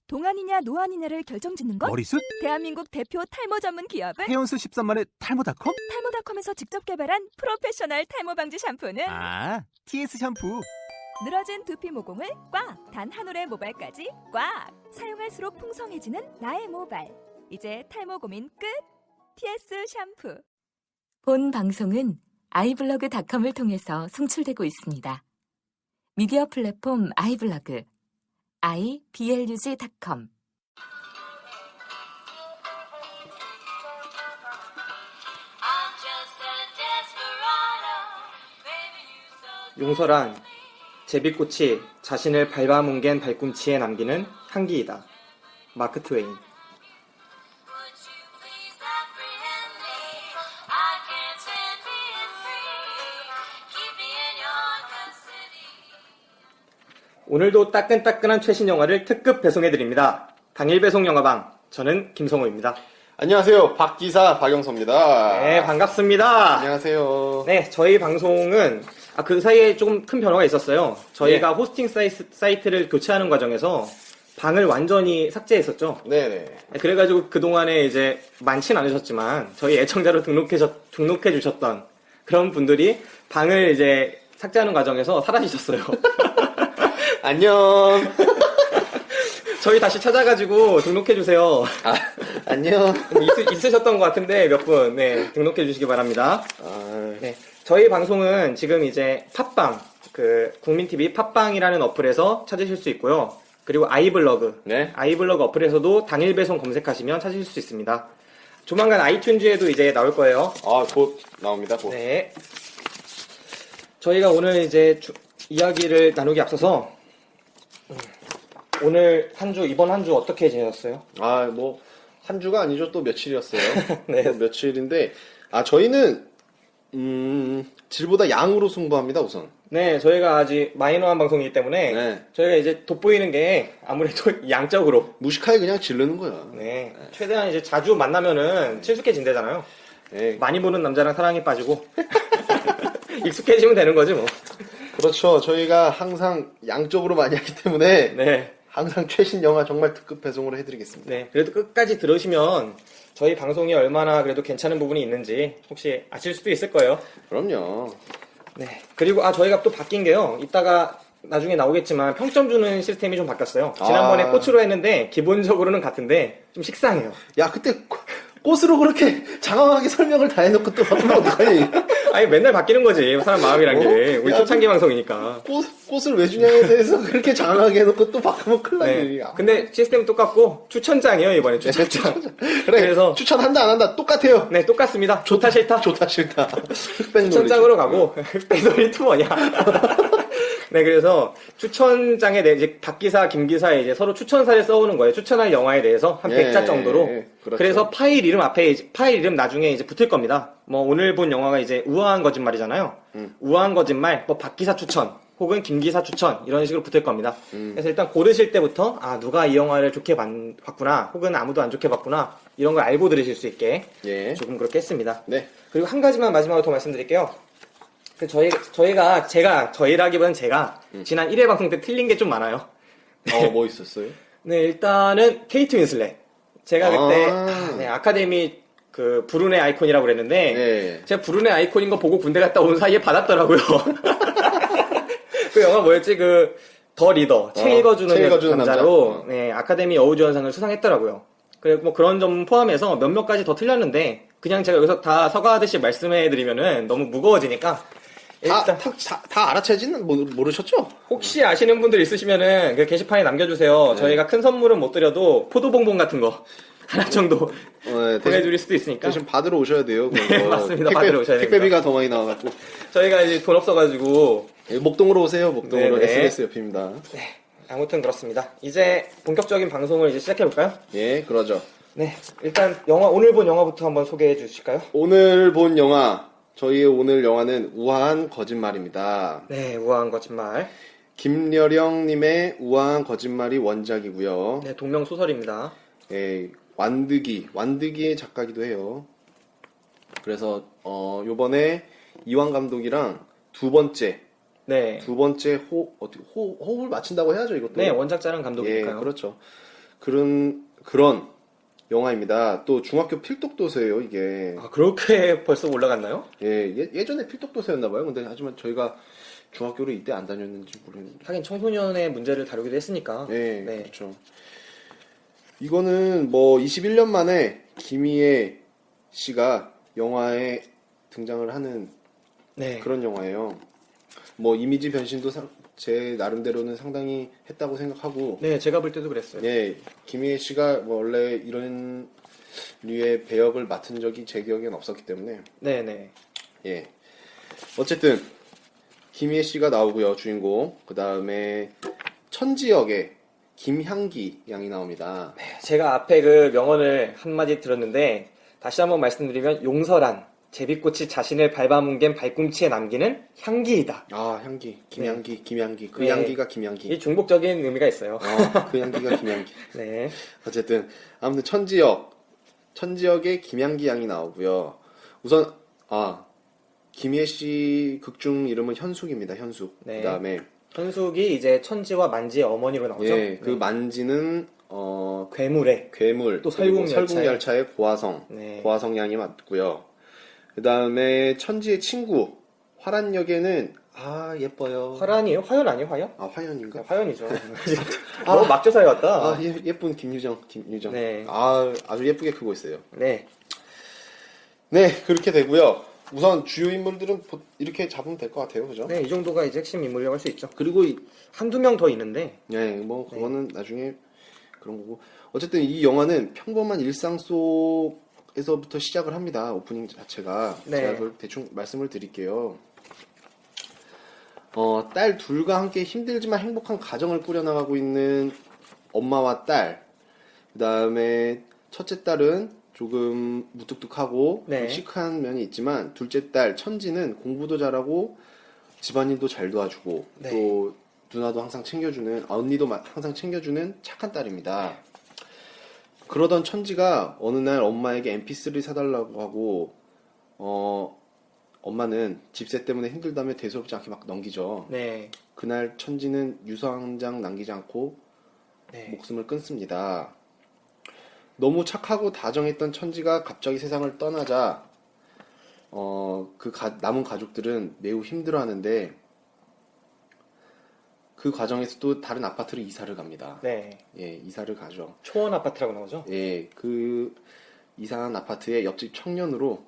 동안이냐 노안이냐를 결정짓는 것? 머리숱? 대한민국 대표 탈모 전문 기업은 해온수 13만의 탈모닷컴? 탈모닷컴에서 직접 개발한 프로페셔널 탈모 방지 샴푸는 TS 샴푸. 늘어진 두피 모공을 꽉! 단 한 올의 모발까지 꽉! 사용할수록 풍성해지는 나의 모발. 이제 탈모 고민 끝! TS 샴푸. 본 방송은 아이블로그닷컴을 통해서 송출되고 있습니다. 미디어 플랫폼 아이블로그 iblog.com. 용서란 제비꽃이 자신을 밟아뭉갠 발꿈치에 남기는 향기이다. 마크 트웨인. 오늘도 따끈따끈한 최신 영화를 특급 배송해드립니다. 당일 배송 영화방, 저는 김성호입니다. 안녕하세요. 박기사 박영서입니다. 네, 반갑습니다. 안녕하세요. 네, 저희 방송은 그 사이에 조금 큰 변화가 있었어요. 저희가 호스팅 사이트를 교체하는 과정에서 방을 완전히 삭제했었죠. 네네. 그래가지고 그동안에 이제 많진 않으셨지만 저희 애청자로 등록해 주셨던 그런 분들이 방을 이제 삭제하는 과정에서 사라지셨어요. 안녕. 저희 다시 찾아가지고 등록해 주세요. 안녕. 있으셨던 것 같은데 몇 분, 네, 등록해 주시기 바랍니다. 네, 저희 방송은 지금 이제 팟빵, 국민TV 팟빵이라는 어플에서 찾으실 수 있고요. 그리고 아이블로그, 네. 아이블로그 어플에서도 당일 배송 검색하시면 찾으실 수 있습니다. 조만간 아이튠즈에도 이제 나올 거예요. 곧 나옵니다. 곧. 네. 저희가 오늘 이제 이야기를 나누기 앞서서 오늘 이번 한 주 어떻게 지내셨어요? 한 주가 아니죠. 또 며칠이었어요. 네. 또 며칠인데, 저희는, 질보다 양으로 승부합니다, 우선. 네, 저희가 아직 마이너한 방송이기 때문에 네. 저희가 이제 돋보이는 게 아무래도 양적으로 무식하게 그냥 지르는 거야. 네, 최대한 이제 자주 만나면은 친숙해진대잖아요. 네. 많이 보는 남자랑 사랑에 빠지고 익숙해지면 되는 거지 뭐. 그렇죠. 저희가 항상 양적으로 많이 하기 때문에, 네, 항상 최신 영화 정말 특급 배송으로 해드리겠습니다. 네. 그래도 끝까지 들으시면 저희 방송이 얼마나 그래도 괜찮은 부분이 있는지 혹시 아실 수도 있을 거예요. 그럼요. 네. 그리고 저희가 또 바뀐 게요. 이따가 나중에 나오겠지만 평점 주는 시스템이 좀 바뀌었어요. 지난번에 꽃으로 했는데 기본적으로는 같은데 좀 식상해요. 야, 그때 꽃으로 그렇게 장황하게 설명을 다 해놓고 또 바꾸면 어떡하니? 아니 맨날 바뀌는 거지 사람 마음이란 게. 우리 초창기 방송이니까. 꽃을 왜 주냐에 대해서 그렇게 장황하게 해놓고 또 바꾸면 큰일 네. 나지. 근데 시스템은 똑같고 추천장이에요 이번에 추천장. 그래, 그래서 추천한다 안 한다 똑같아요. 네 똑같습니다. 좋다 싫다. 좋다 싫다. 흑백놀이. 추천장으로 가고 흑백놀이 투 뭐냐. 네, 그래서 추천장에 이제 박기사, 김기사에 이제 서로 추천사를 써오는 거예요. 추천할 영화에 대해서 한 100자 정도로. 그렇죠. 그래서 파일 이름 앞에 파일 이름 나중에 이제 붙을 겁니다. 뭐 오늘 본 영화가 이제 우아한 거짓말이잖아요. 우아한 거짓말, 뭐 박기사 추천 혹은 김기사 추천 이런 식으로 붙을 겁니다. 그래서 일단 고르실 때부터 누가 이 영화를 좋게 봤구나 혹은 아무도 안 좋게 봤구나 이런 걸 알고 들으실 수 있게 조금 그렇게 했습니다. 네. 그리고 한 가지만 마지막으로 더 말씀드릴게요. 저희라기보다는 제가 지난 1회 방송 때 틀린 게 좀 많아요. 뭐 있었어요? 네, 일단은 케이트 윈슬렛. 제가 그때 아카데미 불운의 아이콘이라고 그랬는데 네. 제가 불운의 아이콘인 거 보고 군대 갔다 온 사이에 받았더라고요. 그 영화 뭐였지? 더 리더, 책 읽어주는 남자로 네, 아카데미 여우주연상을 수상했더라고요. 그리고 뭐 그런 점 포함해서 몇몇 가지 더 틀렸는데 그냥 제가 여기서 다 서가하듯이 말씀해드리면은 너무 무거워지니까 일단 다 알아채지는 모르셨죠? 혹시 아시는 분들 있으시면은 그 게시판에 남겨주세요. 저희가 큰 선물은 못 드려도 포도봉봉 같은 거 하나 정도 보내드릴 수도 있으니까. 대신 받으러 오셔야 돼요. 네, 맞습니다. 받으러 오셔야 됩니다. 택배비가 더 많이 나와가지고. 저희가 이제 돈 없어가지고. 목동으로 오세요. 목동으로. 네네. SNS 옆입니다. 네, 아무튼 그렇습니다. 이제 본격적인 방송을 이제 시작해볼까요? 예, 그러죠. 네, 일단 오늘 본 영화부터 한번 소개해 주실까요? 오늘 본 영화, 저희의 오늘 영화는 우아한 거짓말입니다. 네, 우아한 거짓말. 김여령님의 우아한 거짓말이 원작이고요. 네, 동명 소설입니다. 예, 완득이의 작가기도 해요. 그래서 요번에 이완 감독이랑 두 번째 호흡을 맞춘다고 해야죠, 이것도. 네, 원작자랑 감독이니까요. 예, 그렇죠. 그런 영화입니다. 또 중학교 필독도서예요, 이게. 아, 그렇게 벌써 올라갔나요? 예전에 필독도서였나봐요. 근데 하지만 저희가 중학교를 이때 안 다녔는지 모르겠는데. 하긴 청소년의 문제를 다루기도 했으니까. 네, 네. 그렇죠. 이거는 뭐 21년 만에 김희애 씨가 영화에 등장을 하는 네. 그런 영화예요. 뭐 이미지 변신도 제 나름대로는 상당히 했다고 생각하고, 네, 제가 볼 때도 그랬어요. 예, 김희애 씨가 뭐 원래 이런 류의 배역을 맡은 적이 제 기억에는 없었기 때문에, 네네. 예. 어쨌든 김희애 씨가 나오고요, 주인공. 그 다음에 천지역에 김향기 양이 나옵니다. 제가 앞에 그 명언을 한마디 들었는데, 다시 한번 말씀드리면, 용서란, 제비꽃이 자신을 밟아뭉갠 발꿈치에 남기는 향기이다. 아, 향기, 김향기, 김향기. 그 네. 향기가 김향기. 이 중복적인 의미가 있어요. 그 향기가 김향기. 네. 어쨌든 아무튼 천지역에 김향기 양이 나오고요. 우선 김희애 씨 극중 이름은 현숙입니다. 현숙. 네. 그다음에 현숙이 이제 천지와 만지의 어머니로 나오죠. 예, 그 네. 만지는 괴물에. 괴물 또 그리고 설국열차의 설국열차의 고화성 네. 고화성 양이 맞고요. 그다음에 천지의 친구 화란역에는 예뻐요. 화란이에요? 화연 아니에요? 화연? 화연인가? 화연이죠. 너무 막조사에 왔다. 예쁜 김유정. 네. 아주 예쁘게 크고 있어요. 네. 네, 그렇게 되고요. 우선 주요 인물들은 이렇게 잡으면 될 것 같아요, 그죠? 네, 이 정도가 이제 핵심 인물이라고 할 수 있죠. 그리고 한두 명 더 있는데. 네, 뭐 그거는 나중에 그런 거고. 어쨌든 이 영화는 평범한 일상 속에서부터 시작을 합니다. 오프닝 자체가. 네. 제가 그걸 대충 말씀을 드릴게요. 딸 둘과 함께 힘들지만 행복한 가정을 꾸려나가고 있는 엄마와 딸. 그 다음에 첫째 딸은 조금 무뚝뚝하고 네. 좀 시크한 면이 있지만 둘째 딸 천지는 공부도 잘하고 집안일도 잘 도와주고 네. 또 누나도 항상 챙겨주는 언니도 항상 챙겨주는 착한 딸입니다. 그러던 천지가 어느 날 엄마에게 MP3를 사달라고 하고 엄마는 집세 때문에 힘들다며 대수롭지 않게 막 넘기죠. 네. 그날 천지는 유서 한 장 남기지 않고 네. 목숨을 끊습니다. 너무 착하고 다정했던 천지가 갑자기 세상을 떠나자 남은 가족들은 매우 힘들어하는데 그 과정에서 또 다른 아파트로 이사를 갑니다. 네. 예, 이사를 가죠. 초원 아파트라고 나오죠? 예, 그 이사한 아파트의 옆집 청년으로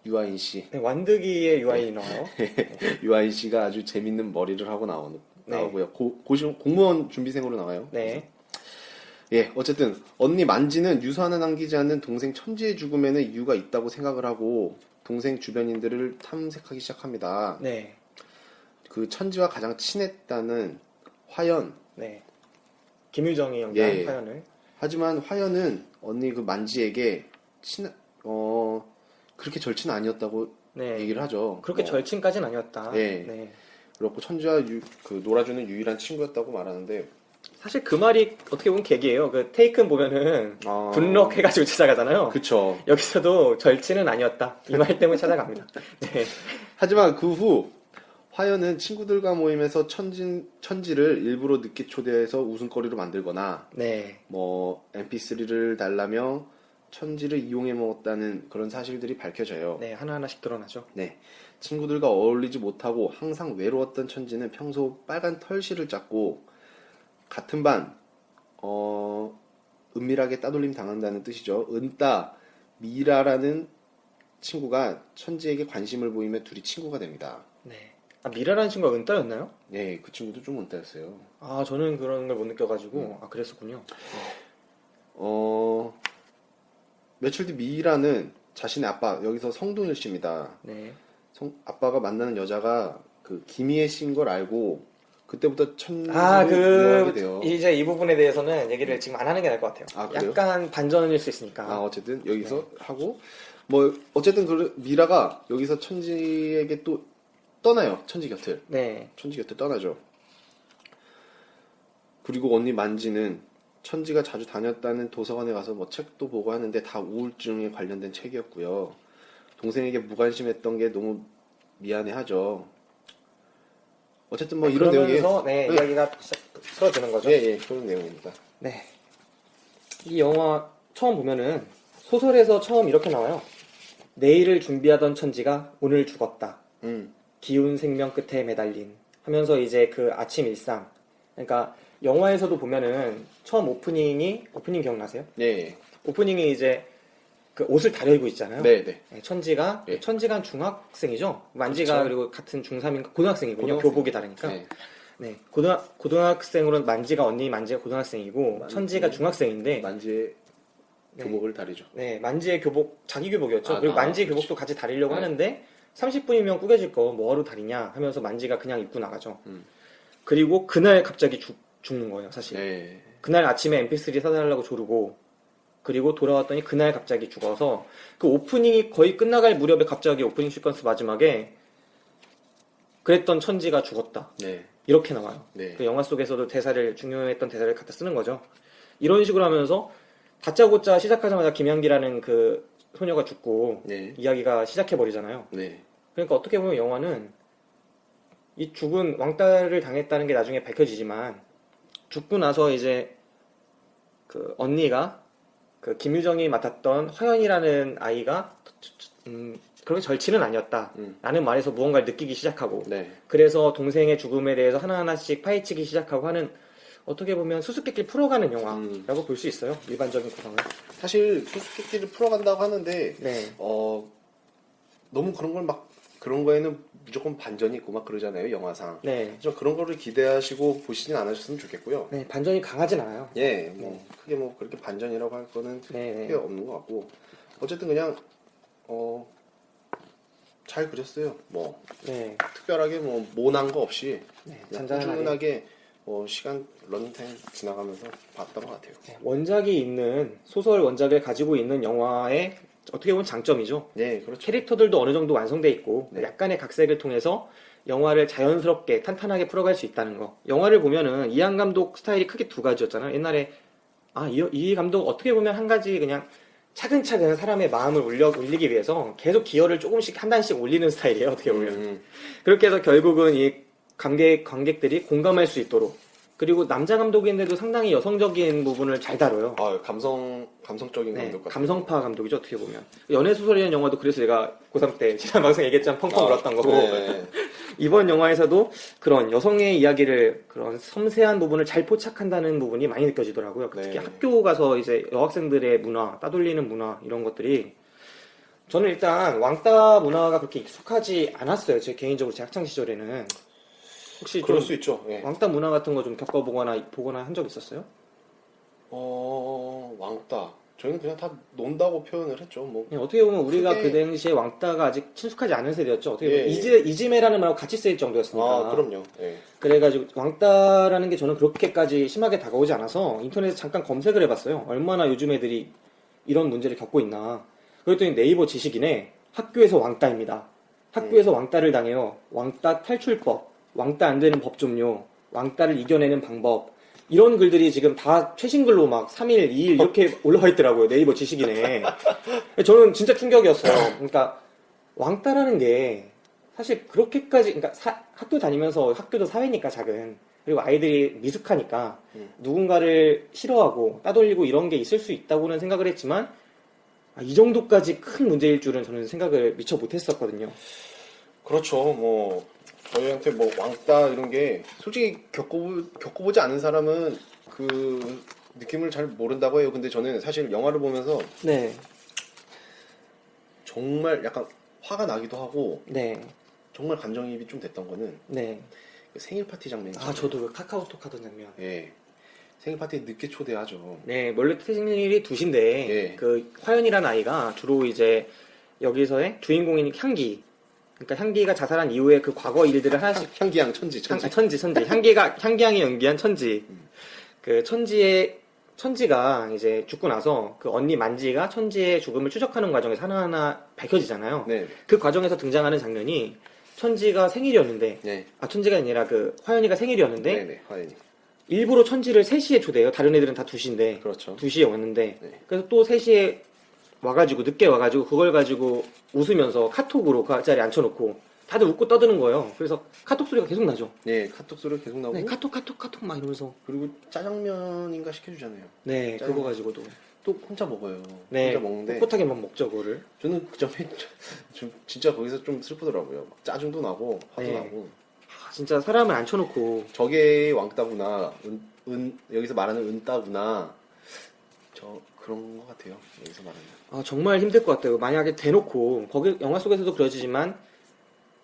유아인 씨, 네, 완득이의 유아인이 나와요. 유아인 씨가 아주 재밌는 머리를 하고 네. 나오고요. 공무원 준비생으로 나와요. 네. 예, 어쨌든 언니 만지는 유서 하나 남기지 않는 동생 천지의 죽음에는 이유가 있다고 생각을 하고 동생 주변인들을 탐색하기 시작합니다. 네. 그 천지와 가장 친했다는 화연. 네. 김유정이 연기한 예. 화연을. 하지만 화연은 언니 그 만지에게 그렇게 절친은 아니었다고 네. 얘기를 하죠. 그렇게 절친까지는 아니었다. 예. 네. 그렇고 천지와 놀아주는 유일한 친구였다고 말하는데 사실 그 말이 어떻게 보면 계기예요. 그 테이큰 보면은 분럭해가지고 찾아가잖아요. 그쵸. 여기서도 절친은 아니었다. 이 말 때문에 찾아갑니다. 네. 하지만 그 후 화연은 친구들과 모임에서 천지를 일부러 늦게 초대해서 웃음거리로 만들거나 네. MP3를 달라며 천지를 이용해 먹었다는 그런 사실들이 밝혀져요. 네, 하나하나씩 드러나죠. 네. 친구들과 어울리지 못하고 항상 외로웠던 천지는 평소 빨간 털실을 짰고 같은 반 은밀하게 따돌림 당한다는 뜻이죠. 은따 미라라는 친구가 천지에게 관심을 보이며 둘이 친구가 됩니다. 네. 미라라는 친구가 은따였나요? 네, 그 친구도 좀 은따였어요. 저는 그런 걸 못 느껴가지고 그랬었군요. 며칠 뒤 미라는 자신의 아빠, 여기서 성동일 씨입니다. 네. 아빠가 만나는 여자가 그 김희애 씨인 걸 알고 그때부터 천지를 이용하게 돼요. 이제 이 부분에 대해서는 얘기를 지금 안 하는 게 나을 것 같아요. 그래요? 약간 반전일 수 있으니까. 어쨌든 여기서 하고 어쨌든 미라가 여기서 천지에게 또 떠나요. 천지 곁을. 네. 천지 곁을 떠나죠. 그리고 언니 만지는 천지가 자주 다녔다는 도서관에 가서 책도 보고 하는데 다 우울증에 관련된 책이었고요. 동생에게 무관심했던 게 너무 미안해하죠. 어쨌든 이런 내용이에요. 네, 이야기가 풀어지는 거죠. 예, 그런 내용입니다. 네. 이 영화 처음 보면은 소설에서 처음 이렇게 나와요. 내일을 준비하던 천지가 오늘 죽었다. 기운 생명 끝에 매달린 하면서 이제 그 아침 일상. 그러니까 영화에서도 보면은 처음 오프닝 기억나세요? 네. 오프닝이 이제 그 옷을 다려입고 있잖아요. 네. 천지가 네. 천지가 중학생이죠. 만지가 그렇죠. 그리고 같은 중3인 고등학생이군요. 고등학생. 교복이 다르니까. 네. 네. 고등학생으로는 만지가 고등학생이고 천지가 중학생인데 만지의 네. 교복을 다리죠. 네, 만지의 교복 자기 교복이었죠. 아, 그리고 아, 만지의 교복도 같이 다리려고 네. 하는데 30분이면 꾸겨질 거 뭐하러 다리냐 하면서 만지가 그냥 입고 나가죠. 음. 그리고 그날 갑자기 죽는 거예요, 사실. 네. 그날 아침에 MP3 사달라고 조르고 그리고 돌아왔더니 그날 갑자기 죽어서 그 오프닝이 거의 끝나갈 무렵에 갑자기 오프닝 시퀀스 마지막에 그랬던 천지가 죽었다. 네. 이렇게 나와요. 네. 그 영화 속에서도 중요했던 대사를 갖다 쓰는 거죠. 이런 식으로 하면서 다짜고짜 시작하자마자 김향기라는 그 소녀가 죽고 네. 이야기가 시작해버리잖아요. 네. 그러니까 어떻게 보면 영화는 이 죽은 왕따를 당했다는 게 나중에 밝혀지지만 죽고 나서 이제 그 언니가 그 김유정이 맡았던 화연이라는 아이가 그렇게 절친은 아니었다 라는 말에서 무언가를 느끼기 시작하고 네. 그래서 동생의 죽음에 대해서 하나하나씩 파헤치기 시작하고 하는 어떻게 보면 수수께끼를 풀어가는 영화라고 볼 수 있어요. 일반적인 구성은. 사실 수수께끼를 풀어간다고 하는데 네. 너무 그런 거에는 무조건 반전이 있고 막 그러잖아요, 영화상. 네. 좀 그런 거를 기대하시고 보시진 않으셨으면 좋겠고요. 네, 반전이 강하진 않아요. 예, 크게 그렇게 반전이라고 할 거는 네. 크게 없는 것 같고. 어쨌든 그냥 잘 그렸어요. 네. 특별하게 모난 거 없이 네, 그냥 잔잔하게. 꾸준하게 시간 런타임 지나가면서 봤던 것 같아요. 원작이 있는 소설 원작을 가지고 있는 영화의 어떻게 보면 장점이죠. 네, 그렇죠. 캐릭터들도 어느 정도 완성돼 있고 네. 약간의 각색을 통해서 영화를 자연스럽게 탄탄하게 풀어갈 수 있다는 거. 영화를 보면은 이한 감독 스타일이 크게 두 가지였잖아요. 옛날에 이 감독 어떻게 보면 한 가지 그냥 차근차근 사람의 마음을 올리기 위해서 계속 기여를 조금씩 한 단씩 올리는 스타일이에요. 어떻게 보면. 그렇게 해서 결국은 이 관객들이 공감할 수 있도록 그리고 남자 감독인데도 상당히 여성적인 부분을 잘 다뤄요. 감성적인 네, 감독 같아요. 감성파 감독이죠. 어떻게 보면 연애소설이라는 영화도 그래서 제가 고3 때 지난 방송 얘기했지만 펑펑 울었던 거고 네. 이번 영화에서도 그런 여성의 이야기를 그런 섬세한 부분을 잘 포착한다는 부분이 많이 느껴지더라고요. 네. 특히 학교 가서 이제 여학생들의 문화, 따돌리는 문화 이런 것들이 저는 일단 왕따 문화가 그렇게 익숙하지 않았어요. 제 개인적으로 제 학창 시절에는 혹시 그럴 좀 수 있죠. 예. 왕따 문화 같은 거 좀 겪어보거나 한 적 있었어요? 왕따. 저희는 그냥 다 논다고 표현을 했죠. 어떻게 보면 우리가 크게- 그 당시에 왕따가 아직 친숙하지 않은 세대였죠. 어떻게 보면 예. 이지매라는 말하고 같이 쓰일 정도였으니까. 그럼요. 예. 그래가지고 왕따라는 게 저는 그렇게까지 심하게 다가오지 않아서 인터넷에 잠깐 검색을 해봤어요. 얼마나 요즘 애들이 이런 문제를 겪고 있나. 그랬더니 네이버 지식인에 학교에서 왕따입니다. 학교에서 왕따를 당해요. 왕따 탈출법, 왕따 안 되는 법 좀요, 왕따를 이겨내는 방법. 이런 글들이 지금 다 최신 글로 막 3일, 2일 이렇게 올라와 있더라고요. 네이버 지식인에. 저는 진짜 충격이었어요. 그러니까 왕따라는 게 사실 그렇게까지, 그러니까 학교 다니면서 학교도 사회니까 작은. 그리고 아이들이 미숙하니까 누군가를 싫어하고 따돌리고 이런 게 있을 수 있다고는 생각을 했지만 이 정도까지 큰 문제일 줄은 저는 생각을 미처 못했었거든요. 그렇죠. 저희한테 왕따 이런 게 솔직히 겪어보지 않은 사람은 그 느낌을 잘 모른다고 해요. 근데 저는 사실 영화를 보면서 네. 정말 약간 화가 나기도 하고 네. 정말 감정이입이 좀 됐던 거는 네. 그 생일 파티 장면. 저도 그 카카오톡 하던 장면. 예. 생일 파티에 늦게 초대하죠. 네, 원래 생일이 2시인데, 예. 그, 화연이라는 아이가 주로 이제, 여기서의 주인공인 향기. 그러니까 향기가 자살한 이후에 그 과거 일들을 하나씩. 향기양 천지. 천지. 향기양이 연기한 천지. 그 천지가 이제 죽고 나서 그 언니 만지가 천지의 죽음을 추적하는 과정에서 하나하나 밝혀지잖아요. 네. 그 과정에서 등장하는 장면이 천지가 생일이었는데, 네. 천지가 아니라 그 화연이가 생일이었는데, 네네. 화연이. 일부러 천지를 3시에 초대해요. 다른 애들은 다 2시인데. 그렇죠. 2시에 왔는데. 네. 그래서 또 3시에 와가지고, 늦게 와가지고, 그걸 가지고 웃으면서 카톡으로 그 자리에 앉혀놓고, 다들 웃고 떠드는 거예요. 그래서 카톡 소리가 계속 나죠. 네, 카톡 소리가 계속 나오고. 네, 카톡 막 이러면서. 그리고 짜장면인가 시켜주잖아요. 네, 짜장면. 그거 가지고도. 또 혼자 먹어요. 네, 혼자 먹는데. 꿋꿋하게만 먹죠, 그거를. 저는 그 점에 좀 진짜 거기서 좀 슬프더라고요. 막 짜증도 나고 화도 네. 나고. 진짜 사람을 앉혀놓고. 저게 왕따구나. 여기서 말하는 은따구나. 저 그런 것 같아요. 여기서 말하는. 아, 정말 힘들 것 같아요. 만약에 대놓고, 거기 영화 속에서도 그려지지만,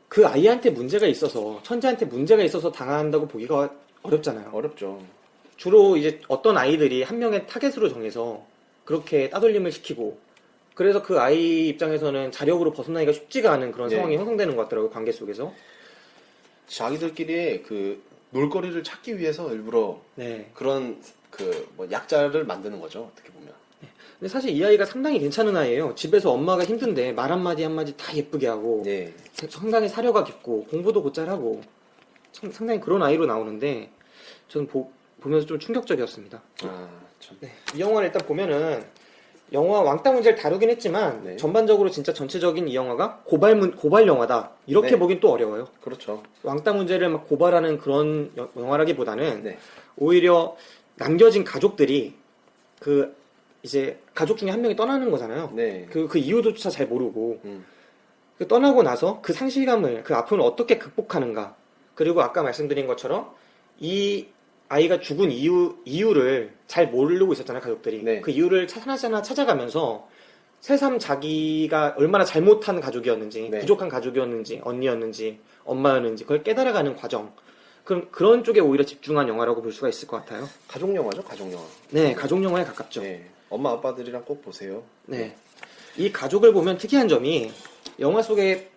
그 아이한테 문제가 있어서, 천재한테 문제가 있어서 당한다고 보기가 어렵잖아요. 어렵죠. 주로 이제 어떤 아이들이 한 명의 타겟으로 정해서 그렇게 따돌림을 시키고, 그래서 그 아이 입장에서는 자력으로 벗어나기가 쉽지가 않은 그런 네. 상황이 형성되는 것 같더라고요, 관계 속에서. 자기들끼리의 그 놀거리를 찾기 위해서 일부러 네. 그런 뭐 약자를 만드는 거죠. 어떻게 보면. 근데 사실 이 아이가 상당히 괜찮은 아이예요. 집에서 엄마가 힘든데 말 한마디 한마디 다 예쁘게 하고, 네. 상당히 사려가 깊고, 공부도 곧잘 하고, 상당히 그런 아이로 나오는데, 저는 보면서 좀 충격적이었습니다. 아, 참. 네. 이 영화를 일단 보면은, 영화 왕따 문제를 다루긴 했지만, 네. 전반적으로 진짜 전체적인 이 영화가 고발 영화다. 이렇게 네. 보긴 또 어려워요. 그렇죠. 왕따 문제를 막 고발하는 그런 영화라기보다는, 네. 오히려 남겨진 가족들이, 이제 가족 중에 한 명이 떠나는 거잖아요. 네. 그 이유조차 잘 모르고, 음. 떠나고 나서 그 상실감을, 그 아픔을 어떻게 극복하는가. 그리고 아까 말씀드린 것처럼 이 아이가 죽은 이유를 잘 모르고 있었잖아요, 가족들이. 네. 그 이유를 하나하나 찾아가면서 새삼 자기가 얼마나 잘못한 가족이었는지, 네. 부족한 가족이었는지, 언니였는지, 엄마였는지, 그걸 깨달아가는 과정. 그런 쪽에 오히려 집중한 영화라고 볼 수가 있을 것 같아요. 가족 영화죠, 가족 영화. 네, 가족 영화에 가깝죠. 네. 엄마 아빠들이랑 꼭 보세요. 네. 이 가족을 보면 특이한 점이 영화 속에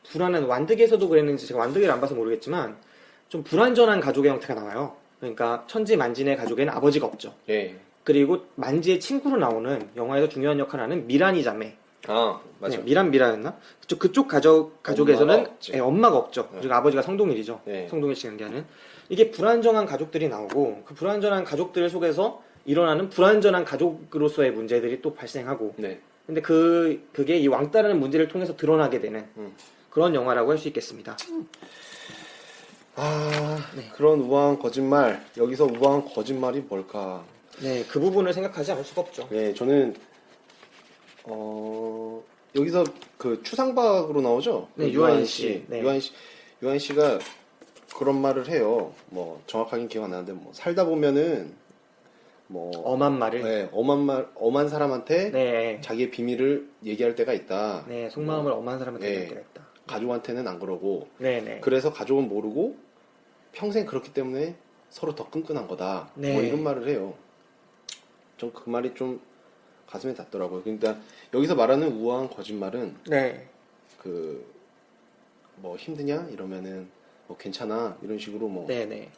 불안한 완득에서도 그랬는지 제가 완득을 안 봐서 모르겠지만 좀 불완전한 가족의 형태가 나와요. 그러니까 천지 만진의 가족에는 아버지가 없죠. 네. 그리고 만지의 친구로 나오는 영화에서 중요한 역할을 하는 미란이 자매. 아, 맞아. 네, 미라였나? 그쪽 가족에서는 엄마가 없죠. 엄마가 없죠. 네. 그리고 아버지가 성동일이죠. 네. 성동일 씨가 연기하는. 이게 불완전한 가족들이 나오고 그 불완전한 가족들 속에서 일어나는 불완전한 가족으로서의 문제들이 또 발생하고. 네. 근데 그게 이 왕따라는 문제를 통해서 드러나게 되는 그런 영화라고 할 수 있겠습니다. 네. 그런 우아한 거짓말. 여기서 우아한 거짓말이 뭘까? 네, 그 부분을 생각하지 않을 수가 없죠. 네, 저는 여기서 그 추상박으로 나오죠. 네, 그 유아인 씨. 네. 유아인 씨가 그런 말을 해요. 뭐 정확하게 기억 안 나는데 뭐 살다 보면은 뭐 엄한 말을. 네, 엄한 사람한테 네. 자기의 비밀을 얘기할 때가 있다. 네, 속마음을 엄한 사람한테 네. 얘기할 때가 있다. 가족한테는 안 그러고. 네, 네. 그래서 가족은 모르고 평생 그렇기 때문에 서로 더 끈끈한 거다. 네. 뭐 이런 말을 해요. 전 그 말이 좀 가슴에 닿더라고요. 그러니까 여기서 말하는 우아한 거짓말은 네. 뭐 힘드냐 이러면은 뭐 괜찮아 이런 식으로 뭐 네, 네.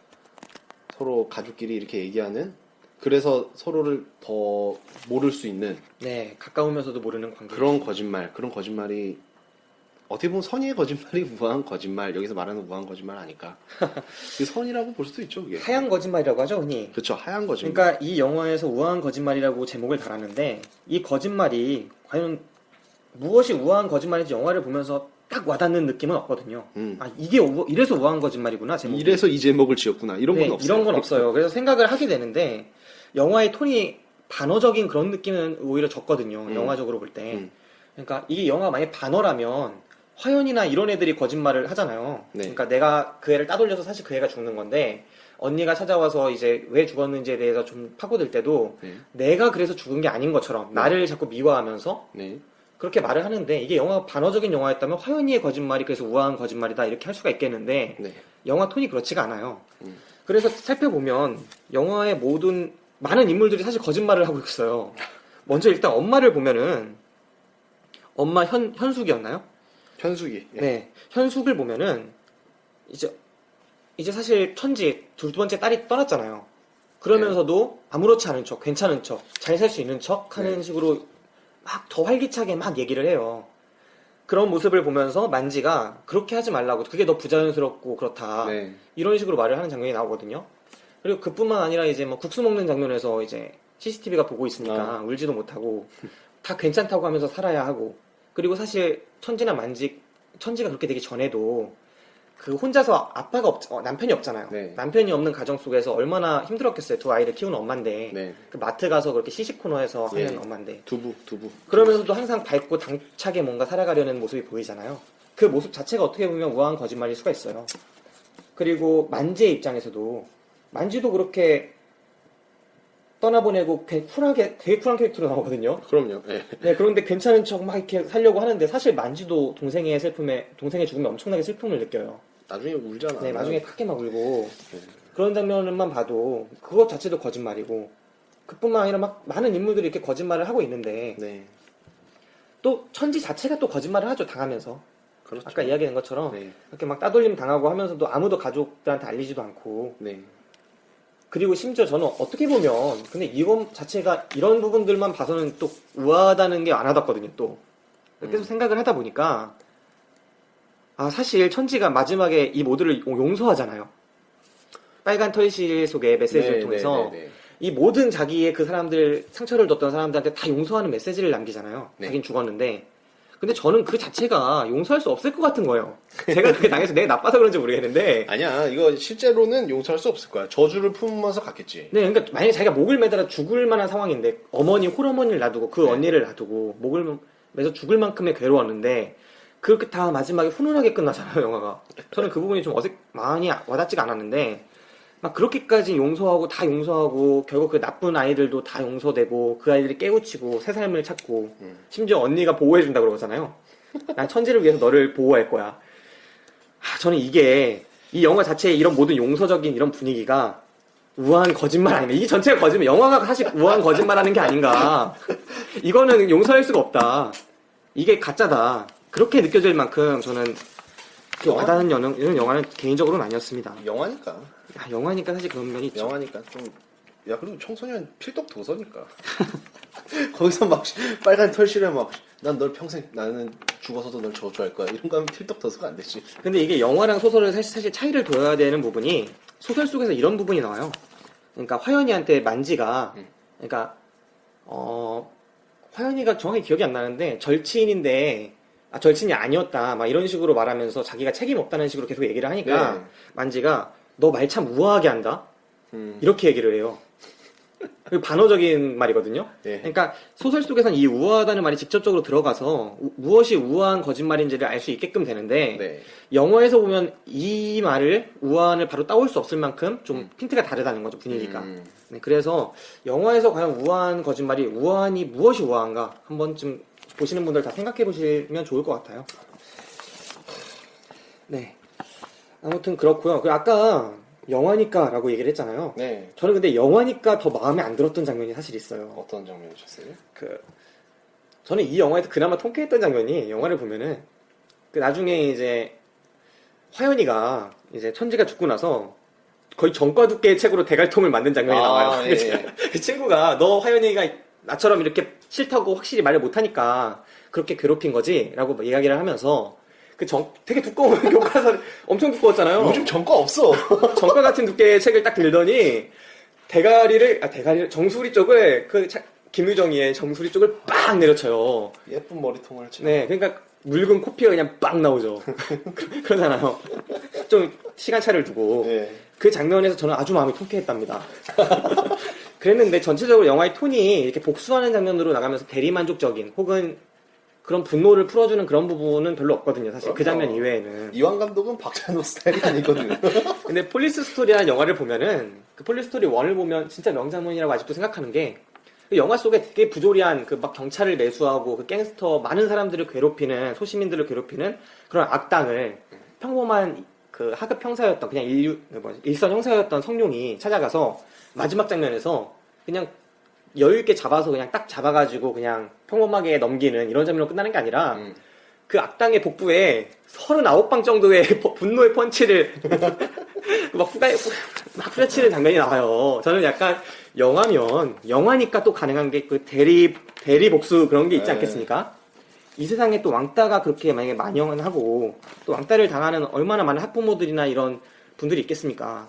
서로 가족끼리 이렇게 얘기하는, 그래서 서로를 더 모를 수 있는 네, 가까우면서도 모르는 관계. 그런 거짓말이 어떻게 보면 선의의 거짓말이 우아한 거짓말, 여기서 말하는 우아한 거짓말 아닐까. 그 선이라고 볼 수도 있죠, 그게. 하얀 거짓말이라고 하죠, 흔히. 그렇죠, 하얀 거짓말. 그러니까 이 영화에서 우아한 거짓말이라고 제목을 달았는데 이 거짓말이 과연 무엇이 우아한 거짓말인지 영화를 보면서 딱 와닿는 느낌은 없거든요. 아, 이래서 우아한 거짓말이구나, 제목이. 이래서 이 제목을 지었구나. 이런 건 네, 없어요. 이런 건 없어요. 그래서 생각을 하게 되는데 영화의 톤이 반어적인 그런 느낌은 오히려 적거든요. 영화적으로 볼 때. 그러니까 이게 영화가 만약에 반어라면 화연이나 이런 애들이 거짓말을 하잖아요. 네. 그러니까 내가 그 애를 따돌려서 사실 그 애가 죽는 건데 언니가 찾아와서 이제 왜 죽었는지에 대해서 좀 파고들 때도 네. 내가 그래서 죽은 게 아닌 것처럼 나를 자꾸 미화하면서 네. 그렇게 말을 하는데 이게 영화가 반어적인 영화였다면 화연이의 거짓말이 그래서 우아한 거짓말이다 이렇게 할 수가 있겠는데 네. 영화 톤이 그렇지가 않아요. 그래서 살펴보면 영화의 많은 인물들이 사실 거짓말을 하고 있어요. 먼저 일단 엄마를 보면은 엄마 현숙이었나요? 현숙이. 예. 네. 현숙을 보면은 이제 사실 천지 두 번째 딸이 떠났잖아요. 그러면서도 아무렇지 않은 척, 괜찮은 척, 잘 살 수 있는 척 하는 네. 식으로 막 더 활기차게 막 얘기를 해요. 그런 모습을 보면서 만지가 그렇게 하지 말라고, 그게 더 부자연스럽고 그렇다. 네. 이런 식으로 말을 하는 장면이 나오거든요. 그리고 그뿐만 아니라 이제 뭐 국수 먹는 장면에서 이제 CCTV가 보고 있으니까 울지도 못하고 다 괜찮다고 하면서 살아야 하고, 그리고 사실 천지나 만지 천지가 그렇게 되기 전에도 그 혼자서 남편이 없잖아요. 네. 남편이 없는 가정 속에서 얼마나 힘들었겠어요. 두 아이를 키우는 엄마인데 네. 그 마트 가서 그렇게 시식 코너에서 예. 하는 엄마인데 두부. 그러면서도 항상 밝고 당차게 뭔가 살아가려는 모습이 보이잖아요. 그 모습 자체가 어떻게 보면 우아한 거짓말일 수가 있어요. 그리고 만지의 입장에서도 만지도 그렇게 떠나보내고 되게 쿨한 캐릭터로 나오거든요. 그럼요. 예. 네, 그런데 괜찮은 척 막 이렇게 살려고 하는데 사실 만지도 동생의 죽음에 엄청나게 슬픔을 느껴요. 나중에 울잖아. 네, 나중에 크게 막 울고 네. 그런 장면만 봐도 그것 자체도 거짓말이고 그뿐만 아니라 막 많은 인물들이 이렇게 거짓말을 하고 있는데 네. 또 천지 자체가 또 거짓말을 하죠, 당하면서. 그렇죠. 아까 이야기한 것처럼 네. 이렇게 막 따돌림 당하고 하면서도 아무도 가족들한테 알리지도 않고 네. 그리고 심지어 저는 어떻게 보면 근데 이건 자체가 이런 부분들만 봐서는 또 우아하다는 게 안 와닿거든요. 또 계속 생각을 하다 보니까 사실 천지가 마지막에 이 모두를 용서하잖아요. 빨간 털실 속의 메시지를 통해서 이 모든 자기의 그 사람들 상처를 줬던 사람들한테 다 용서하는 메시지를 남기잖아요. 네. 자긴 죽었는데 근데 저는 그 자체가 용서할 수 없을 것 같은 거예요. 제가 그게 당해서 내가 나빠서 그런지 모르겠는데 아니야, 이거 실제로는 용서할 수 없을 거야. 저주를 품으면서 갔겠지. 네, 그러니까 만약에 자기가 목을 매달아 죽을 만한 상황인데 홀어머니를 놔두고 그 네. 언니를 놔두고 목을 매서 죽을 만큼의 괴로웠는데 그렇게 다 마지막에 훈훈하게 끝나잖아요, 영화가. 저는 그 부분이 좀 많이 와닿지가 않았는데 막 그렇게까지 용서하고 다 용서하고 결국 그 나쁜 아이들도 다 용서되고 그 아이들이 깨우치고 새 삶을 찾고 심지어 언니가 보호해준다 그러잖아요. 난 천지를 위해서 너를 보호할 거야. 저는 이 영화 자체의 이런 모든 용서적인 이런 분위기가 우아한 거짓말 아닌가. 이게 전체가 거짓말. 영화가 사실 우아한 거짓말하는 게 아닌가. 이거는 용서할 수가 없다. 이게 가짜다. 그렇게 느껴질 만큼 저는 와닿는 이런 영화는 개인적으로는 아니었습니다. 영화니까. 영화니까 사실 그런 면이 있죠. 영화니까 좀. 야, 그리고 청소년 필독 도서니까. 거기서 막 빨간 털실에 막 난 널 평생 나는 죽어서도 널 저주할 거야. 이런 거 하면 필독 도서가 안 되지. 근데 이게 영화랑 소설을 사실 차이를 둬야 되는 부분이 소설 속에서 이런 부분이 나와요. 그러니까 화연이한테 만지가 그러니까 화연이가 정확히 기억이 안 나는데 절친인데 절친이 아니었다 막 이런 식으로 말하면서 자기가 책임 없다는 식으로 계속 얘기를 하니까 네. 만지가 너 말 참 우아하게 한다 이렇게 얘기를 해요. 반어적인 말이거든요. 네. 그러니까 소설 속에서는 이 우아하다는 말이 직접적으로 들어가서 무엇이 우아한 거짓말인지를 알 수 있게끔 되는데 네. 영화에서 보면 이 말을 우아한을 바로 따올 수 없을 만큼 좀 핀트가 다르다는 거죠, 분위기가. 네, 그래서 영화에서 과연 우아한 거짓말이 우아한이 무엇이 우아한가 한 번쯤 보시는 분들 다 생각해 보시면 좋을 것 같아요. 네. 아무튼 그렇고요. 그리고 아까 영화니까라고 얘기를 했잖아요. 네. 저는 근데 영화니까 더 마음에 안 들었던 장면이 사실 있어요. 어떤 장면이셨어요? 저는 이 영화에서 그나마 통쾌했던 장면이 영화를 보면은 나중에 이제 화연이가 이제 천지가 죽고 나서 거의 전과 두께의 책으로 대갈통을 만든 장면이 나와요. 예. 그 친구가 너 화연이가 나처럼 이렇게 싫다고 확실히 말을 못하니까 그렇게 괴롭힌 거지? 라고 이야기를 하면서 되게 두꺼운 교과서 엄청 두꺼웠잖아요. 요즘 전과 없어. 전과 같은 두께의 책을 딱 들더니 대가리를 정수리 쪽을 김유정이의 정수리 쪽을 빵 내려쳐요. 예쁜 머리통을 치고. 네, 그러니까 묽은 코피가 그냥 빵 나오죠. 그러잖아요. 좀 시간차를 두고. 네. 그 장면에서 저는 아주 마음이 통쾌했답니다. 그랬는데 전체적으로 영화의 톤이 이렇게 복수하는 장면으로 나가면서 대리만족적인 혹은 그런 분노를 풀어주는 그런 부분은 별로 없거든요. 사실 그 장면 이외에는. 이완 감독은 박찬호 스타일이 아니거든요. 근데 폴리스 스토리라는 영화를 보면은 그 폴리스 스토리 1을 보면 진짜 명장면이라고 아직도 생각하는 게 그 영화 속에 되게 부조리한 그 막 경찰을 매수하고 그 갱스터 많은 사람들을 괴롭히는 소시민들을 괴롭히는 그런 악당을 평범한 그 하급 형사였던 그냥 일선 형사였던 성룡이 찾아가서 마지막 장면에서 그냥 여유 있게 잡아서 그냥 딱 잡아가지고 그냥 평범하게 넘기는 이런 장면으로 끝나는 게 아니라 그 악당의 복부에 39방 정도의 분노의 펀치를 막 후려치는 장면이 나와요. 저는 약간 영화니까 또 가능한 게 그 대리 복수 그런 게 있지 않겠습니까? 이 세상에 또 왕따가 그렇게 만약에 만연하고 또 왕따를 당하는 얼마나 많은 학부모들이나 이런 분들이 있겠습니까?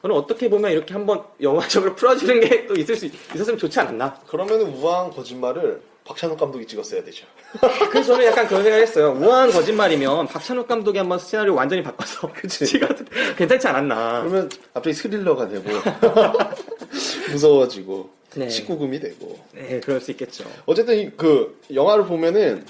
저는 어떻게 보면 이렇게 한번 영화적으로 풀어주는 게 또 있었으면 좋지 않았나? 그러면은 우아한 거짓말을 박찬욱 감독이 찍었어야 되죠. 그래서 저는 약간 그런 생각을 했어요. 우아한 거짓말이면 박찬욱 감독이 한번 시나리오 완전히 바꿔서 찍어도 괜찮지 않았나. 그러면 갑자기 스릴러가 되고 무서워지고 네. 19금이 되고. 네, 그럴 수 있겠죠. 어쨌든 그 영화를 보면은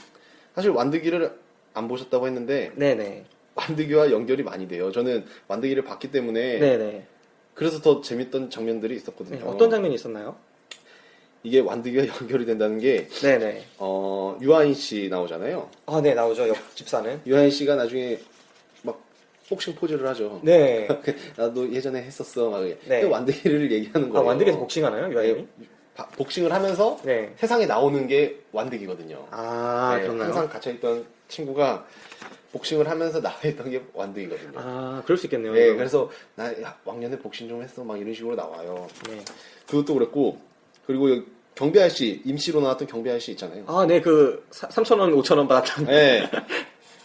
사실 완득이를 안 보셨다고 했는데 네네. 완득이와 연결이 많이 돼요. 저는 완득이를 봤기 때문에 네네. 그래서 더 재밌던 장면들이 있었거든요. 네, 어떤 장면이 있었나요? 이게 완득이가 연결이 된다는 게 네네. 유아인 씨 나오잖아요. 아, 네, 나오죠. 옆집사는. 유아인 씨가 나중에 막 복싱 포즈를 하죠. 네. 나도 예전에 했었어. 막 네. 그 완득이를 얘기하는 아, 거예요. 완득에서 복싱하나요? 유아인이? 네, 복싱을 하면서 네. 세상에 나오는 게 완득이거든요. 아, 네, 그런가요? 항상 갇혀있던 친구가 복싱을 하면서 나와있던 게 완득이거든요. 아, 그럴 수 있겠네요. 네, 이거. 그래서 나 왕년에 복싱 좀 했어. 막 이런 식으로 나와요. 네. 그것도 그랬고, 그리고 여기 경비 아저씨, 임시로 나왔던 경비 아저씨 있잖아요. 아, 네, 3,000원, 5,000원 받았던. 네.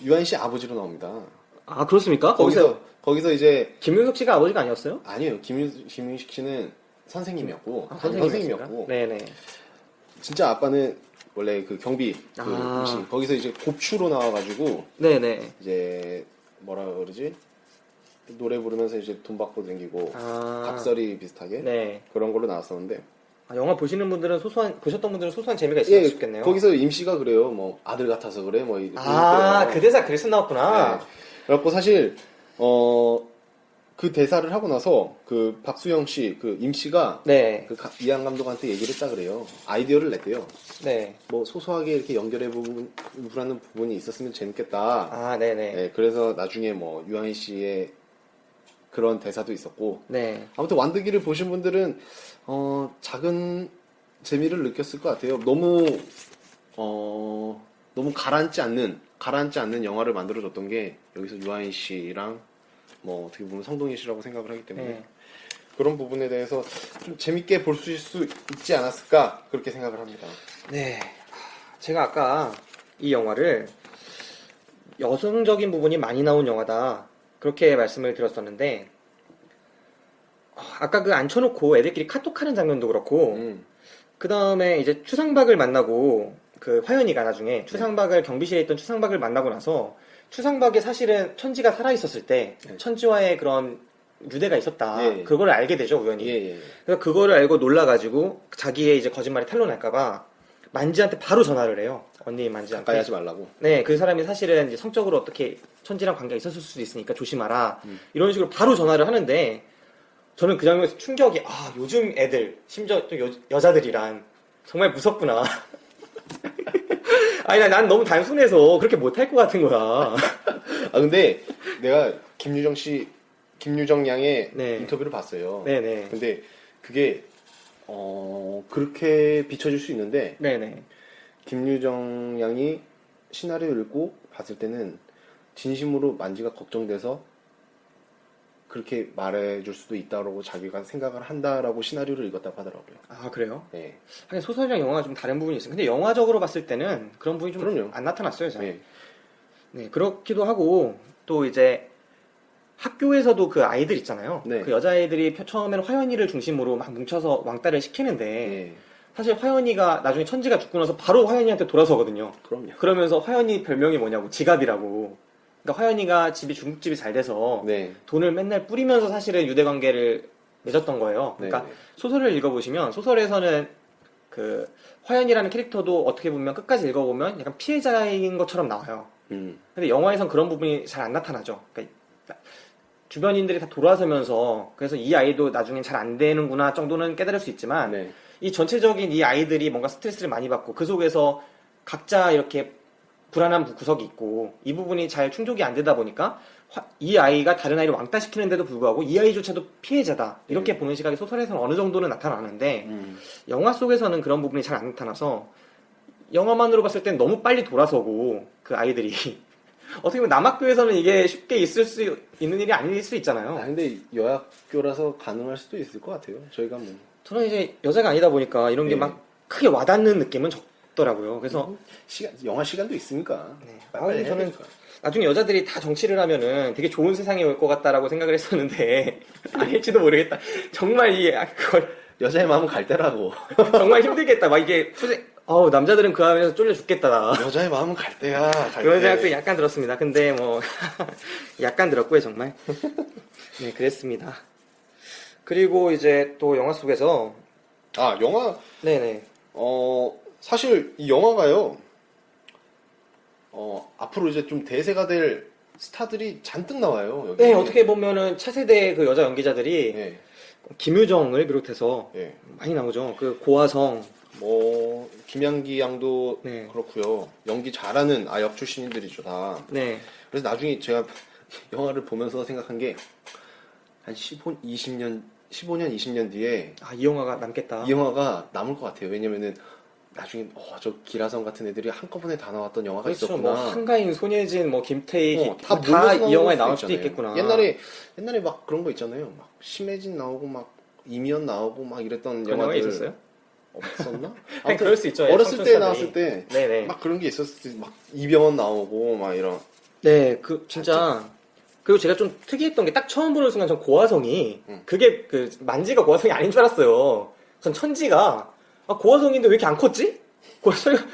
유아인 씨 아버지로 나옵니다. 아, 그렇습니까? 거기서 이제, 김윤석 씨가 아버지가 아니었어요? 아니에요. 김윤식 씨는 선생님이었고, 아, 선생님이었고, 네네. 진짜 아빠는 원래 그 경비, 그 아. 임시, 거기서 이제 곱추로 나와가지고, 네네. 이제, 뭐라 그러지? 노래 부르면서 이제 돈 받고 다니고, 아. 갑설이 비슷하게, 네. 그런 걸로 나왔었는데, 아, 영화 보셨던 분들은 소소한 재미가 있을 수 있겠네요. 거기서 임씨가 그래요. 뭐 아들 같아서 그래. 뭐 아, 그 대사 그래서 나왔구나. 네. 그래갖고 사실 그 대사를 하고 나서 그 박수영 씨, 그 임씨가 네. 그 이한 감독한테 얘기를 했다 그래요. 아이디어를 냈대요. 네. 뭐 소소하게 이렇게 연결해 부분하는 부분이 있었으면 재밌겠다. 아, 네네. 네, 그래서 나중에 뭐 유아인 씨의 그런 대사도 있었고. 네. 아무튼 완득이를 보신 분들은 작은 재미를 느꼈을 것 같아요. 너무 가라앉지 않는 영화를 만들어줬던 게 여기서 유아인 씨랑 뭐 어떻게 보면 성동일 씨라고 생각을 하기 때문에 네. 그런 부분에 대해서 좀 재밌게 볼 수 있지 않았을까 그렇게 생각을 합니다. 네. 제가 아까 이 영화를 여성적인 부분이 많이 나온 영화다. 그렇게 말씀을 드렸었는데, 아까 그 앉혀놓고 애들끼리 카톡하는 장면도 그렇고, 그 다음에 이제 추상박을 만나고, 그 화연이가 나중에 추상박을 경비실에 있던 추상박을 만나고 나서, 추상박이 사실은 천지가 살아있었을 때, 네. 천지와의 그런 유대가 있었다. 예. 그걸 알게 되죠, 우연히. 예. 그래서 그거를 알고 놀라가지고, 자기의 이제 거짓말이 탄로날까봐, 만지한테 바로 전화를 해요. 언니 만지한테. 가까이 하지 말라고. 네, 그 사람이 사실은 이제 성적으로 어떻게 천지랑 관계가 있었을 수도 있으니까 조심하라. 이런 식으로 바로 전화를 하는데, 저는 그 장면에서 충격이, 아, 요즘 애들, 심지어 또 여자들이란, 정말 무섭구나. 아니, 난 너무 단순해서 그렇게 못할 것 같은 거야. 아, 근데 내가 김유정 양의 네. 인터뷰를 봤어요. 네네. 근데 그게, 그렇게 비춰질 수 있는데, 네네. 김유정 양이 시나리오 읽고 봤을 때는 진심으로 만지가 걱정돼서 그렇게 말해줄 수도 있다라고 자기가 생각을 한다라고 시나리오를 읽었다고 하더라고요. 아, 그래요? 네. 하긴 소설이랑 영화가 좀 다른 부분이 있어요. 근데 영화적으로 봤을 때는 그런 부분이 좀 그럼요. 안 나타났어요, 잘. 네. 네, 그렇기도 하고, 또 이제 학교에서도 그 아이들 있잖아요. 네. 그 여자아이들이 처음에는 화연이를 중심으로 막 뭉쳐서 왕따를 시키는데, 네. 사실 화연이가 나중에 천지가 죽고 나서 바로 화연이한테 돌아서거든요. 그럼요. 그러면서 화연이 별명이 뭐냐고, 지갑이라고. 그러니까 화연이가 집이 중국집이 잘 돼서 네. 돈을 맨날 뿌리면서 사실은 유대관계를 맺었던 거예요. 그러니까 네. 소설을 읽어보시면, 소설에서는 그 화연이라는 캐릭터도 어떻게 보면 끝까지 읽어보면 약간 피해자인 것처럼 나와요. 근데 영화에선 그런 부분이 잘 안 나타나죠. 그러니까 주변인들이 다 돌아서면서, 그래서 이 아이도 나중엔 잘 안 되는구나 정도는 깨달을 수 있지만, 네. 이 전체적인 이 아이들이 뭔가 스트레스를 많이 받고 그 속에서 각자 이렇게 불안한 구석이 있고, 이 부분이 잘 충족이 안 되다 보니까 이 아이가 다른 아이를 왕따시키는데도 불구하고 이 아이조차도 피해자다, 이렇게 보는 시각이 소설에서는 어느 정도는 나타나는데, 영화 속에서는 그런 부분이 잘 안 나타나서 영화만으로 봤을 땐 너무 빨리 돌아서고, 그 아이들이 어떻게 보면 남학교에서는 이게 쉽게 있을 수 있는 일이 아닐 수 있잖아요. 아, 근데 여학교라서 가능할 수도 있을 것 같아요. 저희가 뭐. 저는 이제 여자가 아니다 보니까 이런 게 네. 막 크게 와닿는 느낌은 적더라고요. 그래서 영화 시간도 있으니까. 네. 빨리 저는 해야 되니까. 나중에 여자들이 다 정치를 하면은 되게 좋은 세상이 올 것 같다라고 생각을 했었는데, 아닐지도 모르겠다. 정말 그걸 여자의 마음은 갈 때라고. 정말 힘들겠다. 막 이게 남자들은 그 안에서 쫄려 죽겠다. 나. 여자의 마음은 갈 때야. 갈 그런 때. 생각도 약간 들었습니다. 근데 뭐 약간 들었고요, 정말. 네, 그랬습니다. 그리고 이제 또 영화 속에서 영화 네네. 사실 이 영화가요. 앞으로 이제 좀 대세가 될 스타들이 잔뜩 나와요. 여기. 네, 어떻게 보면은 차세대 그 여자 연기자들이 네. 김유정을 비롯해서 네. 많이 나오죠. 그 고화성. 뭐 김양기 양도 네. 그렇고요. 연기 잘하는 아역 출신들이죠 다. 네. 그래서 나중에 제가 영화를 보면서 생각한 게 한 15년 20년 뒤에 이 영화가 남겠다. 이 영화가 남을 것 같아요. 왜냐면은 나중에 저 기라성 같은 애들이 한꺼번에 다 나왔던 영화가 그렇죠. 있었구나. 뭐 한가인, 손예진, 뭐 김태희 다 다 몰려서 이 영화에 나올 나올 수도 수도 있잖아요. 있겠구나. 옛날에 막 그런 거 있잖아요. 막 심혜진 나오고 막 이미연 나오고 막 이랬던 그런 영화 영화들 있었어요? 없었나? 아니, 그럴 수 있죠. 어렸을 때 청춘스타들이. 나왔을 때 네네. 막 그런 게 있었을 때 막 이병헌 나오고 막 이런. 네, 진짜. 그리고 제가 좀 특이했던 게 딱 처음 보는 순간 전 고화성이 그게 그 만지가 고화성이 아닌 줄 알았어요. 전 천지가 고화성인데 왜 이렇게 안 컸지?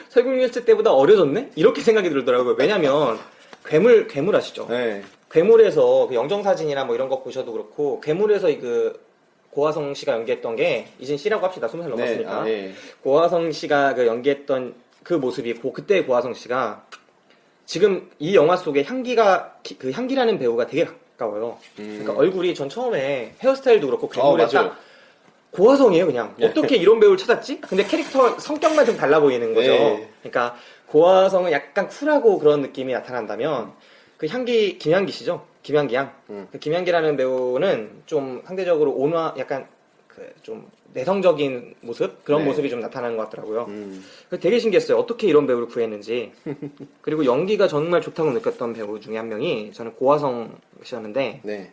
설국열차 때보다 어려졌네? 이렇게 생각이 들더라고요. 왜냐면 괴물 아시죠? 네. 괴물에서 그 영정사진이나 뭐 이런 거 보셔도 그렇고 괴물에서 그 고화성 씨가 연기했던 게 이젠 씨라고 합시다. 20살 넘었으니까. 네. 고화성 씨가 그 연기했던 그 모습이 그때 고화성 씨가 지금 이 영화 속에 그 향기라는 배우가 되게 가까워요. 그러니까 얼굴이 전 처음에 헤어스타일도 그렇고 괴물에 맞아요. 딱 고화성이에요, 그냥. 어떻게 이런 배우를 찾았지? 근데 캐릭터 성격만 좀 달라 보이는 거죠. 네. 그러니까 고화성은 약간 쿨하고 그런 느낌이 나타난다면 그 김향기 씨죠? 김향기 양. 그 김향기라는 배우는 좀 상대적으로 약간 그 좀 내성적인 모습? 그런 네. 모습이 좀 나타나는 것 같더라고요. 되게 신기했어요. 어떻게 이런 배우를 구했는지. 그리고 연기가 정말 좋다고 느꼈던 배우 중에 한 명이 저는 고화성 씨였는데 네.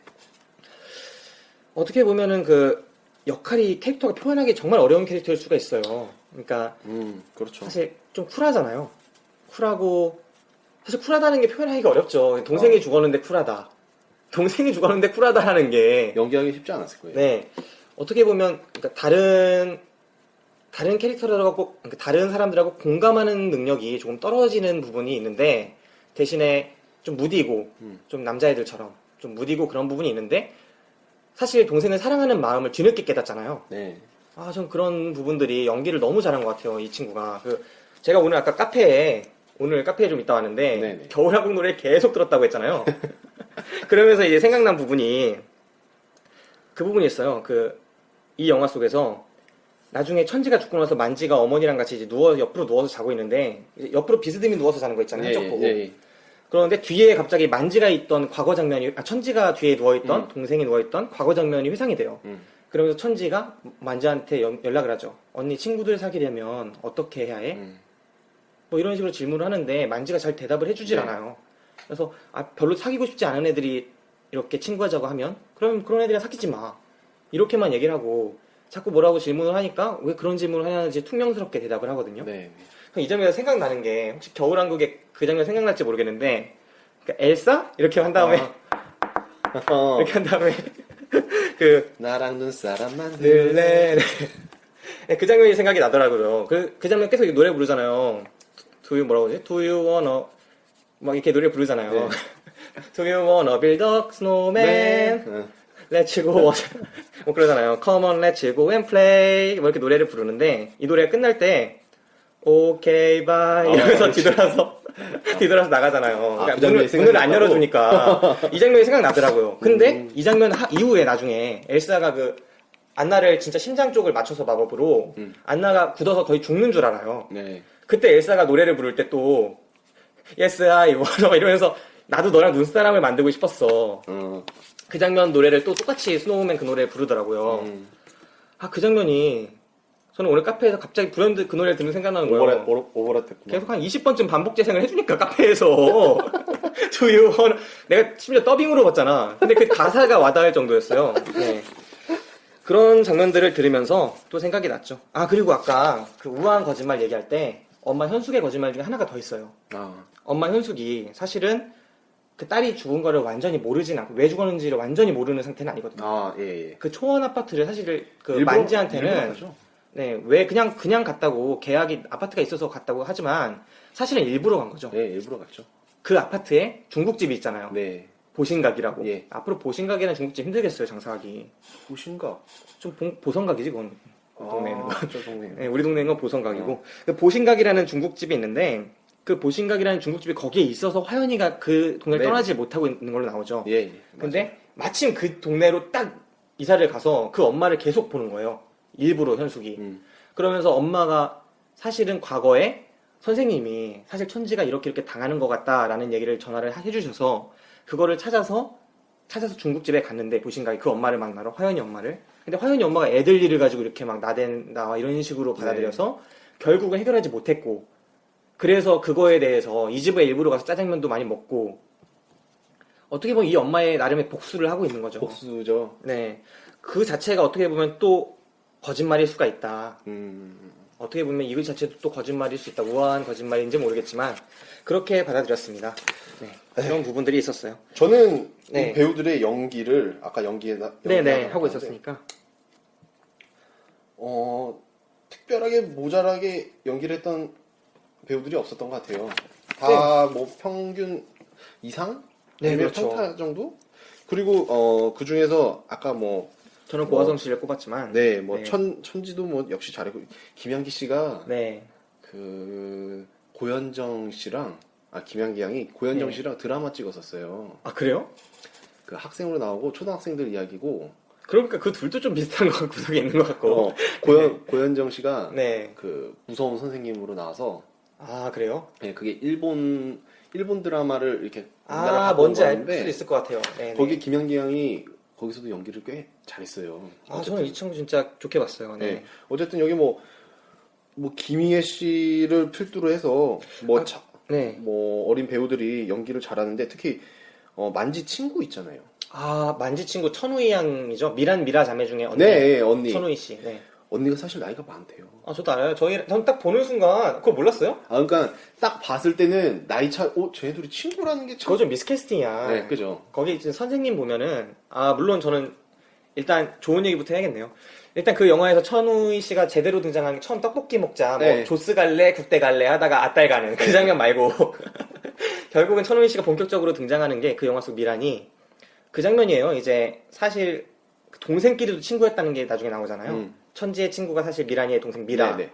어떻게 보면은 그 역할이 캐릭터가 표현하기 정말 어려운 캐릭터일 수가 있어요. 그러니까 그렇죠. 사실 좀 쿨하잖아요. 쿨하고 사실 쿨하다는 게 표현하기가 어렵죠. 동생이 죽었는데 쿨하다. 동생이 죽었는데 쿨하다라는 게 연기하기 쉽지 않았을 거예요. 네. 어떻게 보면 그러니까 다른 캐릭터들하고 그러니까 다른 사람들하고 공감하는 능력이 조금 떨어지는 부분이 있는데 대신에 좀 무디고 좀 남자애들처럼 좀 무디고 그런 부분이 있는데 사실 동생을 사랑하는 마음을 뒤늦게 깨닫잖아요. 네. 전 그런 부분들이 연기를 너무 잘한 것 같아요. 이 친구가. 제가 오늘 아까 오늘 카페에 좀 있다 왔는데 네네. 겨울왕국 노래 계속 들었다고 했잖아요. 그러면서 이제 생각난 부분이 그 부분이 있어요. 이 영화 속에서 나중에 천지가 죽고 나서 만지가 어머니랑 같이 이제 옆으로 누워서 자고 있는데 이제 옆으로 비스듬히 누워서 자는 거 있잖아요. 한쪽 보고. 그런데 뒤에 갑자기 만지가 있던 과거 장면이 천지가 뒤에 누워있던 동생이 누워있던 과거 장면이 회상이 돼요. 그러면서 천지가 만지한테 연락을 하죠. 언니 친구들 사귀려면 어떻게 해야 해? 뭐 이런 식으로 질문을 하는데 만지가 잘 대답을 해주질 않아요. 그래서 별로 사귀고 싶지 않은 애들이 이렇게 친구하자고 하면 그럼 그런 애들이랑 사귀지 마. 이렇게만 얘기를 하고 자꾸 뭐라고 질문을 하니까 왜 그런 질문을 하냐는지 퉁명스럽게 대답을 하거든요. 네. 이 장면에서 생각나는 게 혹시 겨울왕국에 그 장면 생각날지 모르겠는데 그러니까 엘사? 이렇게 한 다음에 이렇게 한 다음에 나랑 눈사람 만들래. 네, 그 장면이 생각이 나더라고요. 그 장면 계속 노래 부르잖아요. 뭐라고 그러지? Do you wanna 막 이렇게 노래 부르잖아요. 네. Do you wanna build a snowman? 네. Let's go. 뭐 그러잖아요. Come on, let's go and play. 뭐 이렇게 노래를 부르는데 이 노래가 끝날 때 오케이 바이 이러면서 뒤돌아서 나가잖아요. 그러니까 그 장면이 문을 안 생각났다고? 열어주니까 이 장면이 생각나더라고요. 근데 이 장면 이후에 나중에 엘사가 안나를 진짜 심장 쪽을 맞춰서 마법으로 안나가 굳어서 거의 죽는 줄 알아요. 네. 그때 엘사가 노래를 부를 때 또 Yes I wanna 이러면서 나도 너랑 눈사람을 만들고 싶었어. 그 장면 노래를 또 똑같이 스노우맨 그 노래를 부르더라고요. 그 장면이 저는 오늘 카페에서 갑자기 불현듯 그 노래를 듣는 생각나는 거예요. 오버랩했구나. 계속 한 20번쯤 반복 재생을 해주니까 카페에서 Do you wanna 내가 심지어 더빙으로 봤잖아. 근데 그 가사가 와닿을 정도였어요. 네. 그런 장면들을 들으면서 또 생각이 났죠. 그리고 아까 그 우아한 거짓말 얘기할 때 엄마 현숙의 거짓말 중에 하나가 더 있어요. 엄마 현숙이 사실은 그 딸이 죽은 거를 완전히 모르진 않고 왜 죽었는지를 완전히 모르는 상태는 아니거든요. 예. 그 초원 아파트를 사실 그 일부러 만지한테는 하죠. 네, 왜 그냥 갔다고 계약이 아파트가 있어서 갔다고 하지만 사실은 일부러 간 거죠. 네, 일부러 갔죠. 그 아파트에 중국집이 있잖아요. 네. 보신각이라고. 예. 앞으로 보신각이라는 중국집 힘들겠어요, 장사하기. 보신각. 좀 보성각이지, 그건. 동네는. 저 동네. 네, 우리 동네는 건 보성각이고. 그 보신각이라는 중국집이 있는데, 그 보신각이라는 중국집이 거기에 있어서 화연이가 그 동네를 네. 떠나지 못하고 있는 걸로 나오죠. 예. 예. 근데 마침 그 동네로 딱 이사를 가서 그 엄마를 계속 보는 거예요. 일부러 현숙이. 그러면서 엄마가 사실은 과거에 선생님이 사실 천지가 이렇게 당하는 것 같다라는 얘기를 전화를 해주셔서 그거를 찾아서 중국집에 갔는데 보신각이 그 엄마를 만나러 화연이 엄마를. 근데 화연이 엄마가 애들 일을 가지고 이렇게 막 나댄다 이런 식으로 받아들여서 결국은 해결하지 못했고 그래서 그거에 대해서 이 집에 일부러 가서 짜장면도 많이 먹고 어떻게 보면 이 엄마의 나름의 복수를 하고 있는 거죠. 복수죠. 네. 그 자체가 어떻게 보면 또 거짓말일 수가 있다. 어떻게 보면 이거 자체도 또 거짓말일 수 있다. 우아한 거짓말인지 모르겠지만 그렇게 받아들였습니다. 네. 그런 부분들이 있었어요. 저는 네. 이 배우들의 연기를 아까 네네 하고 있었으니까 특별하게 모자라게 연기를 했던 배우들이 없었던 것 같아요. 다 뭐 평균 이상? 네, 아니면 그렇죠. 평타 정도? 그리고 그 중에서 아까 뭐 저는 고화성 씨를 꼽았지만 네, 뭐 네. 천지도 뭐 역시 잘했고 김양기 씨가 네. 그 고현정 씨랑 김양기 양이 고현정 네. 씨랑 드라마 찍었었어요. 아 그래요? 그 학생으로 나오고 초등학생들 이야기고 그러니까 그 둘도 좀 비슷한 것 구석에 있는 것 같고 고현정 씨가 네. 그 무서운 선생님으로 나와서 아 그래요? 네, 그게 일본 드라마를 이렇게 우리나라 아 갖고 온 뭔지 알 거였는데 수도 있을 것 같아요. 네네. 거기 김양기 양이 거기서도 연기를 꽤 잘했어요. 아 저는 이 친구 진짜 좋게 봤어요. 네. 네. 어쨌든 여기 뭐 김희애 씨를 필두로 해서 네. 뭐 어린 배우들이 연기를 잘하는데 특히 만지 친구 있잖아요. 아 만지 친구 천우희 양이죠. 미라 자매 중에 언니. 네, 언니. 천우희 씨. 네. 언니가 사실 나이가 많대요. 아 저도 알아요. 전 딱 보는 순간 그걸 몰랐어요? 그러니까 딱 봤을 때는 나이 차, 쟤네들이 친구라는 게 참. 그거 좀 미스캐스팅이야. 네, 그죠. 거기 이제 선생님 보면은 물론 저는 일단 좋은 얘기부터 해야겠네요. 일단 그 영화에서 천우희 씨가 제대로 등장한 게 처음 떡볶이 먹자 뭐 네. 조스 갈래 국대 갈래 하다가 아딸 가는 그 장면 말고 결국은 천우희 씨가 본격적으로 등장하는 게 그 영화 속 미란이 그 장면이에요. 이제 사실 동생끼리도 친구였다는 게 나중에 나오잖아요. 천지의 친구가 사실 미란이의 동생 미라. 네네.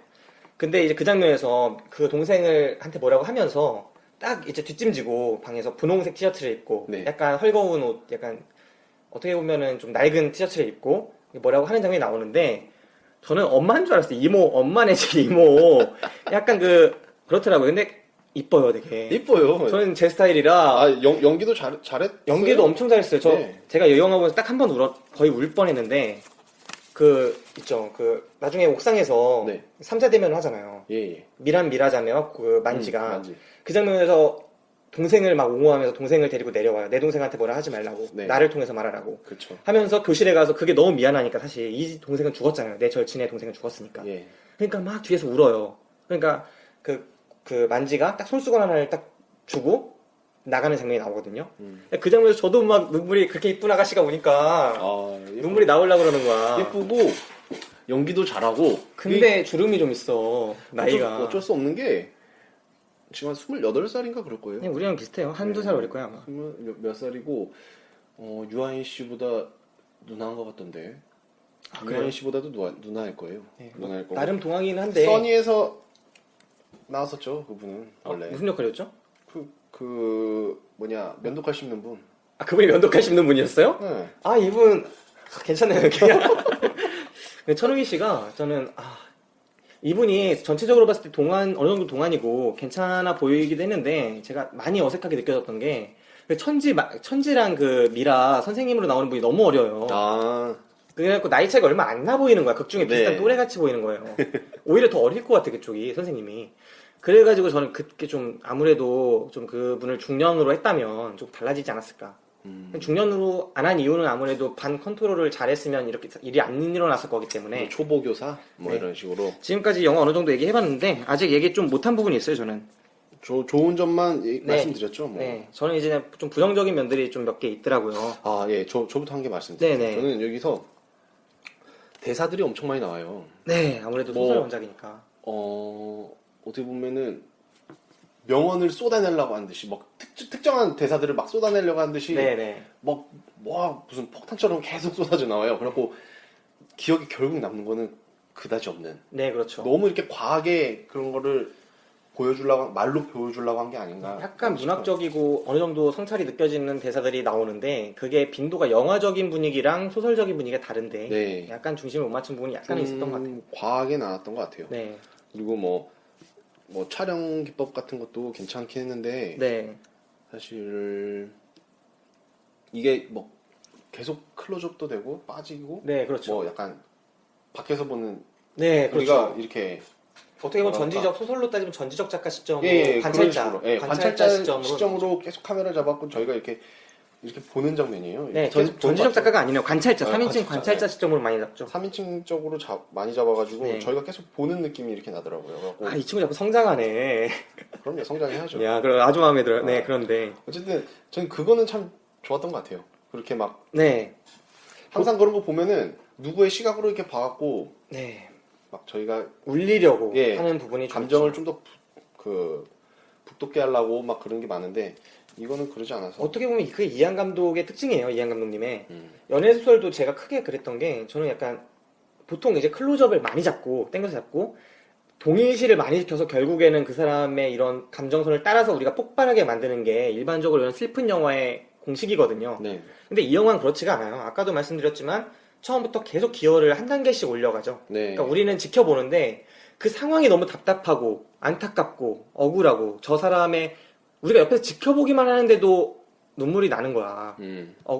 근데 이제 그 장면에서 그 동생을 한테 뭐라고 하면서 딱 이제 뒷짐지고 방에서 분홍색 티셔츠를 입고 네. 약간 헐거운 옷, 약간 어떻게 보면은 좀 낡은 티셔츠를 입고 뭐라고 하는 장면이 나오는데 저는 엄마인 줄 알았어요. 엄마네 집 이모. 약간 그렇더라고요. 근데 이뻐요, 되게. 이뻐요. 저는 제 스타일이라 연기도 잘했어요. 연기도 엄청 잘했어요. 네. 제가 이 영화 보면서 딱 한 번 거의 울 뻔했는데 있죠. 나중에 옥상에서 네. 3자 대면을 하잖아요. 예. 미라 자매와 그 만지가 만지. 그 장면에서 동생을 막 옹호하면서 동생을 데리고 내려와요. 내 동생한테 뭐라 하지 말라고. 네. 나를 통해서 말하라고. 그렇죠. 하면서 교실에 가서 그게 너무 미안하니까 사실 이 동생은 죽었잖아요. 내 절친의 동생은 죽었으니까. 예. 그러니까 막 뒤에서 울어요. 그러니까 그 만지가 딱 손수건 하나를 딱 주고 나가는 장면이 나오거든요. 그 장면에서 저도 막 눈물이 그렇게 이쁜 아가씨가 오니까 눈물이 나오려고 그러는 거야. 예쁘고 연기도 잘하고. 근데 주름이 좀 있어. 나이가. 어쩔 수 없는 게 지금 한 28살인가 그럴 거예요. 그냥 우리랑 비슷해요. 한두 살 어릴 거야 아마. 몇 살이고 유아인 씨보다 누나인 것 같던데. 유아인 씨보다도 누나일 거예요. 네, 누나일 거고. 나름 동안이긴 한데. 써니에서 나왔었죠, 그분은 원래. 무슨 역할이었죠? 면도칼 씹는 분. 그분이 면도칼 씹는 분이었어요? 네. 이분 괜찮네요. 그냥 천우희 씨가 저는 이분이 전체적으로 봤을 때 어느 정도 동안이고 괜찮아 보이기도 했는데 제가 많이 어색하게 느껴졌던 게 천지랑 그 미라 선생님으로 나오는 분이 너무 어려요. 그래갖고 나이 차이가 얼마 안 나 보이는 거야. 극 중에 비슷한 네. 또래같이 보이는 거예요. 오히려 더 어릴 것 같아 그쪽이 선생님이. 그래가지고 저는 그게 좀 아무래도 좀 그분을 중년으로 했다면 좀 달라지지 않았을까. 중년으로 안 한 이유는 아무래도 반 컨트롤을 잘했으면 이렇게 일이 안 일어났을 거기 때문에. 초보교사? 네. 이런 식으로. 지금까지 영화 어느 정도 얘기해봤는데 아직 얘기 좀 못한 부분이 있어요 저는. 좋은 점만 말씀드렸죠. 뭐. 네, 저는 이제 좀 부정적인 면들이 좀 몇 개 있더라고요. 예, 저부터 한 개 말씀드릴게요. 네네. 저는 여기서 대사들이 엄청 많이 나와요. 네, 아무래도 뭐, 소설 원작이니까. 어떻게 보면은 명언을 쏟아내려고 하는 듯이 막 특정한 대사들을 막 쏟아내려고 하는 듯이 네네. 막 무슨 폭탄처럼 계속 쏟아져 나와요. 그래갖고 기억이 결국 남는 거는 그다지 없는. 네, 그렇죠. 너무 이렇게 과하게 그런 거를 말로 보여주려고 한 게 아닌가. 약간 문학적이고 어느 정도 성찰이 느껴지는 대사들이 나오는데 그게 빈도가 영화적인 분위기랑 소설적인 분위기가 다른데 네. 약간 중심을 못 맞춘 부분이 약간 있었던 것 같아요. 과하게 나왔던 것 같아요. 네. 그리고 뭐 촬영 기법 같은 것도 괜찮긴 했는데 네. 사실 이게 뭐 계속 클로즈업도 되고 빠지고 네, 그렇죠. 뭐 약간 밖에서 보는 네, 우리가 그렇죠. 이렇게 어떻게 보면 뭐랄까. 전지적 소설로 따지면 전지적 작가 시점으로 그런 관찰자, 식으로. 예, 관찰자 시점으로 계속 카메라를 잡았고 저희가 이렇게 보는 장면이에요. 네, 계속 전지적 작가가 아니네요. 관찰자, 네, 3인칭 관찰자 네. 시점으로 많이 잡죠. 3인칭적으로 많이 잡아가지고 네. 저희가 계속 보는 느낌이 이렇게 나더라고요. 그래갖고 아, 이 친구 자꾸 성장하네. 그럼요, 성장해야죠. 야, 그럼 아주 마음에 들어요. 네, 아. 그런데. 어쨌든 저는 그거는 참 좋았던 것 같아요. 그렇게 막 네. 항상 그런 거 보면은 누구의 시각으로 이렇게 봐갖고 네. 막 저희가 울리려고 예, 하는 부분이 감정을 좀 좀 더 북돋게 하려고 막 그런 게 많은데 이거는 그러지 않아서 어떻게 보면 그게 이한 감독의 특징이에요. 이한 감독님의 음. 연애 소설도 제가 크게 그랬던 게 저는 약간 보통 이제 클로즈업을 많이 잡고 땡겨서 잡고 동일시를 많이 시켜서 결국에는 그 사람의 이런 감정선을 따라서 우리가 폭발하게 만드는 게 일반적으로 이런 슬픈 영화의 공식이거든요. 네. 근데 이 영화는 그렇지가 않아요. 아까도 말씀드렸지만 처음부터 계속 기여를 한 단계씩 올려가죠. 네. 그러니까 우리는 지켜보는데 그 상황이 너무 답답하고 안타깝고 억울하고 저 사람의 우리가 옆에서 지켜보기만 하는데도 눈물이 나는 거야.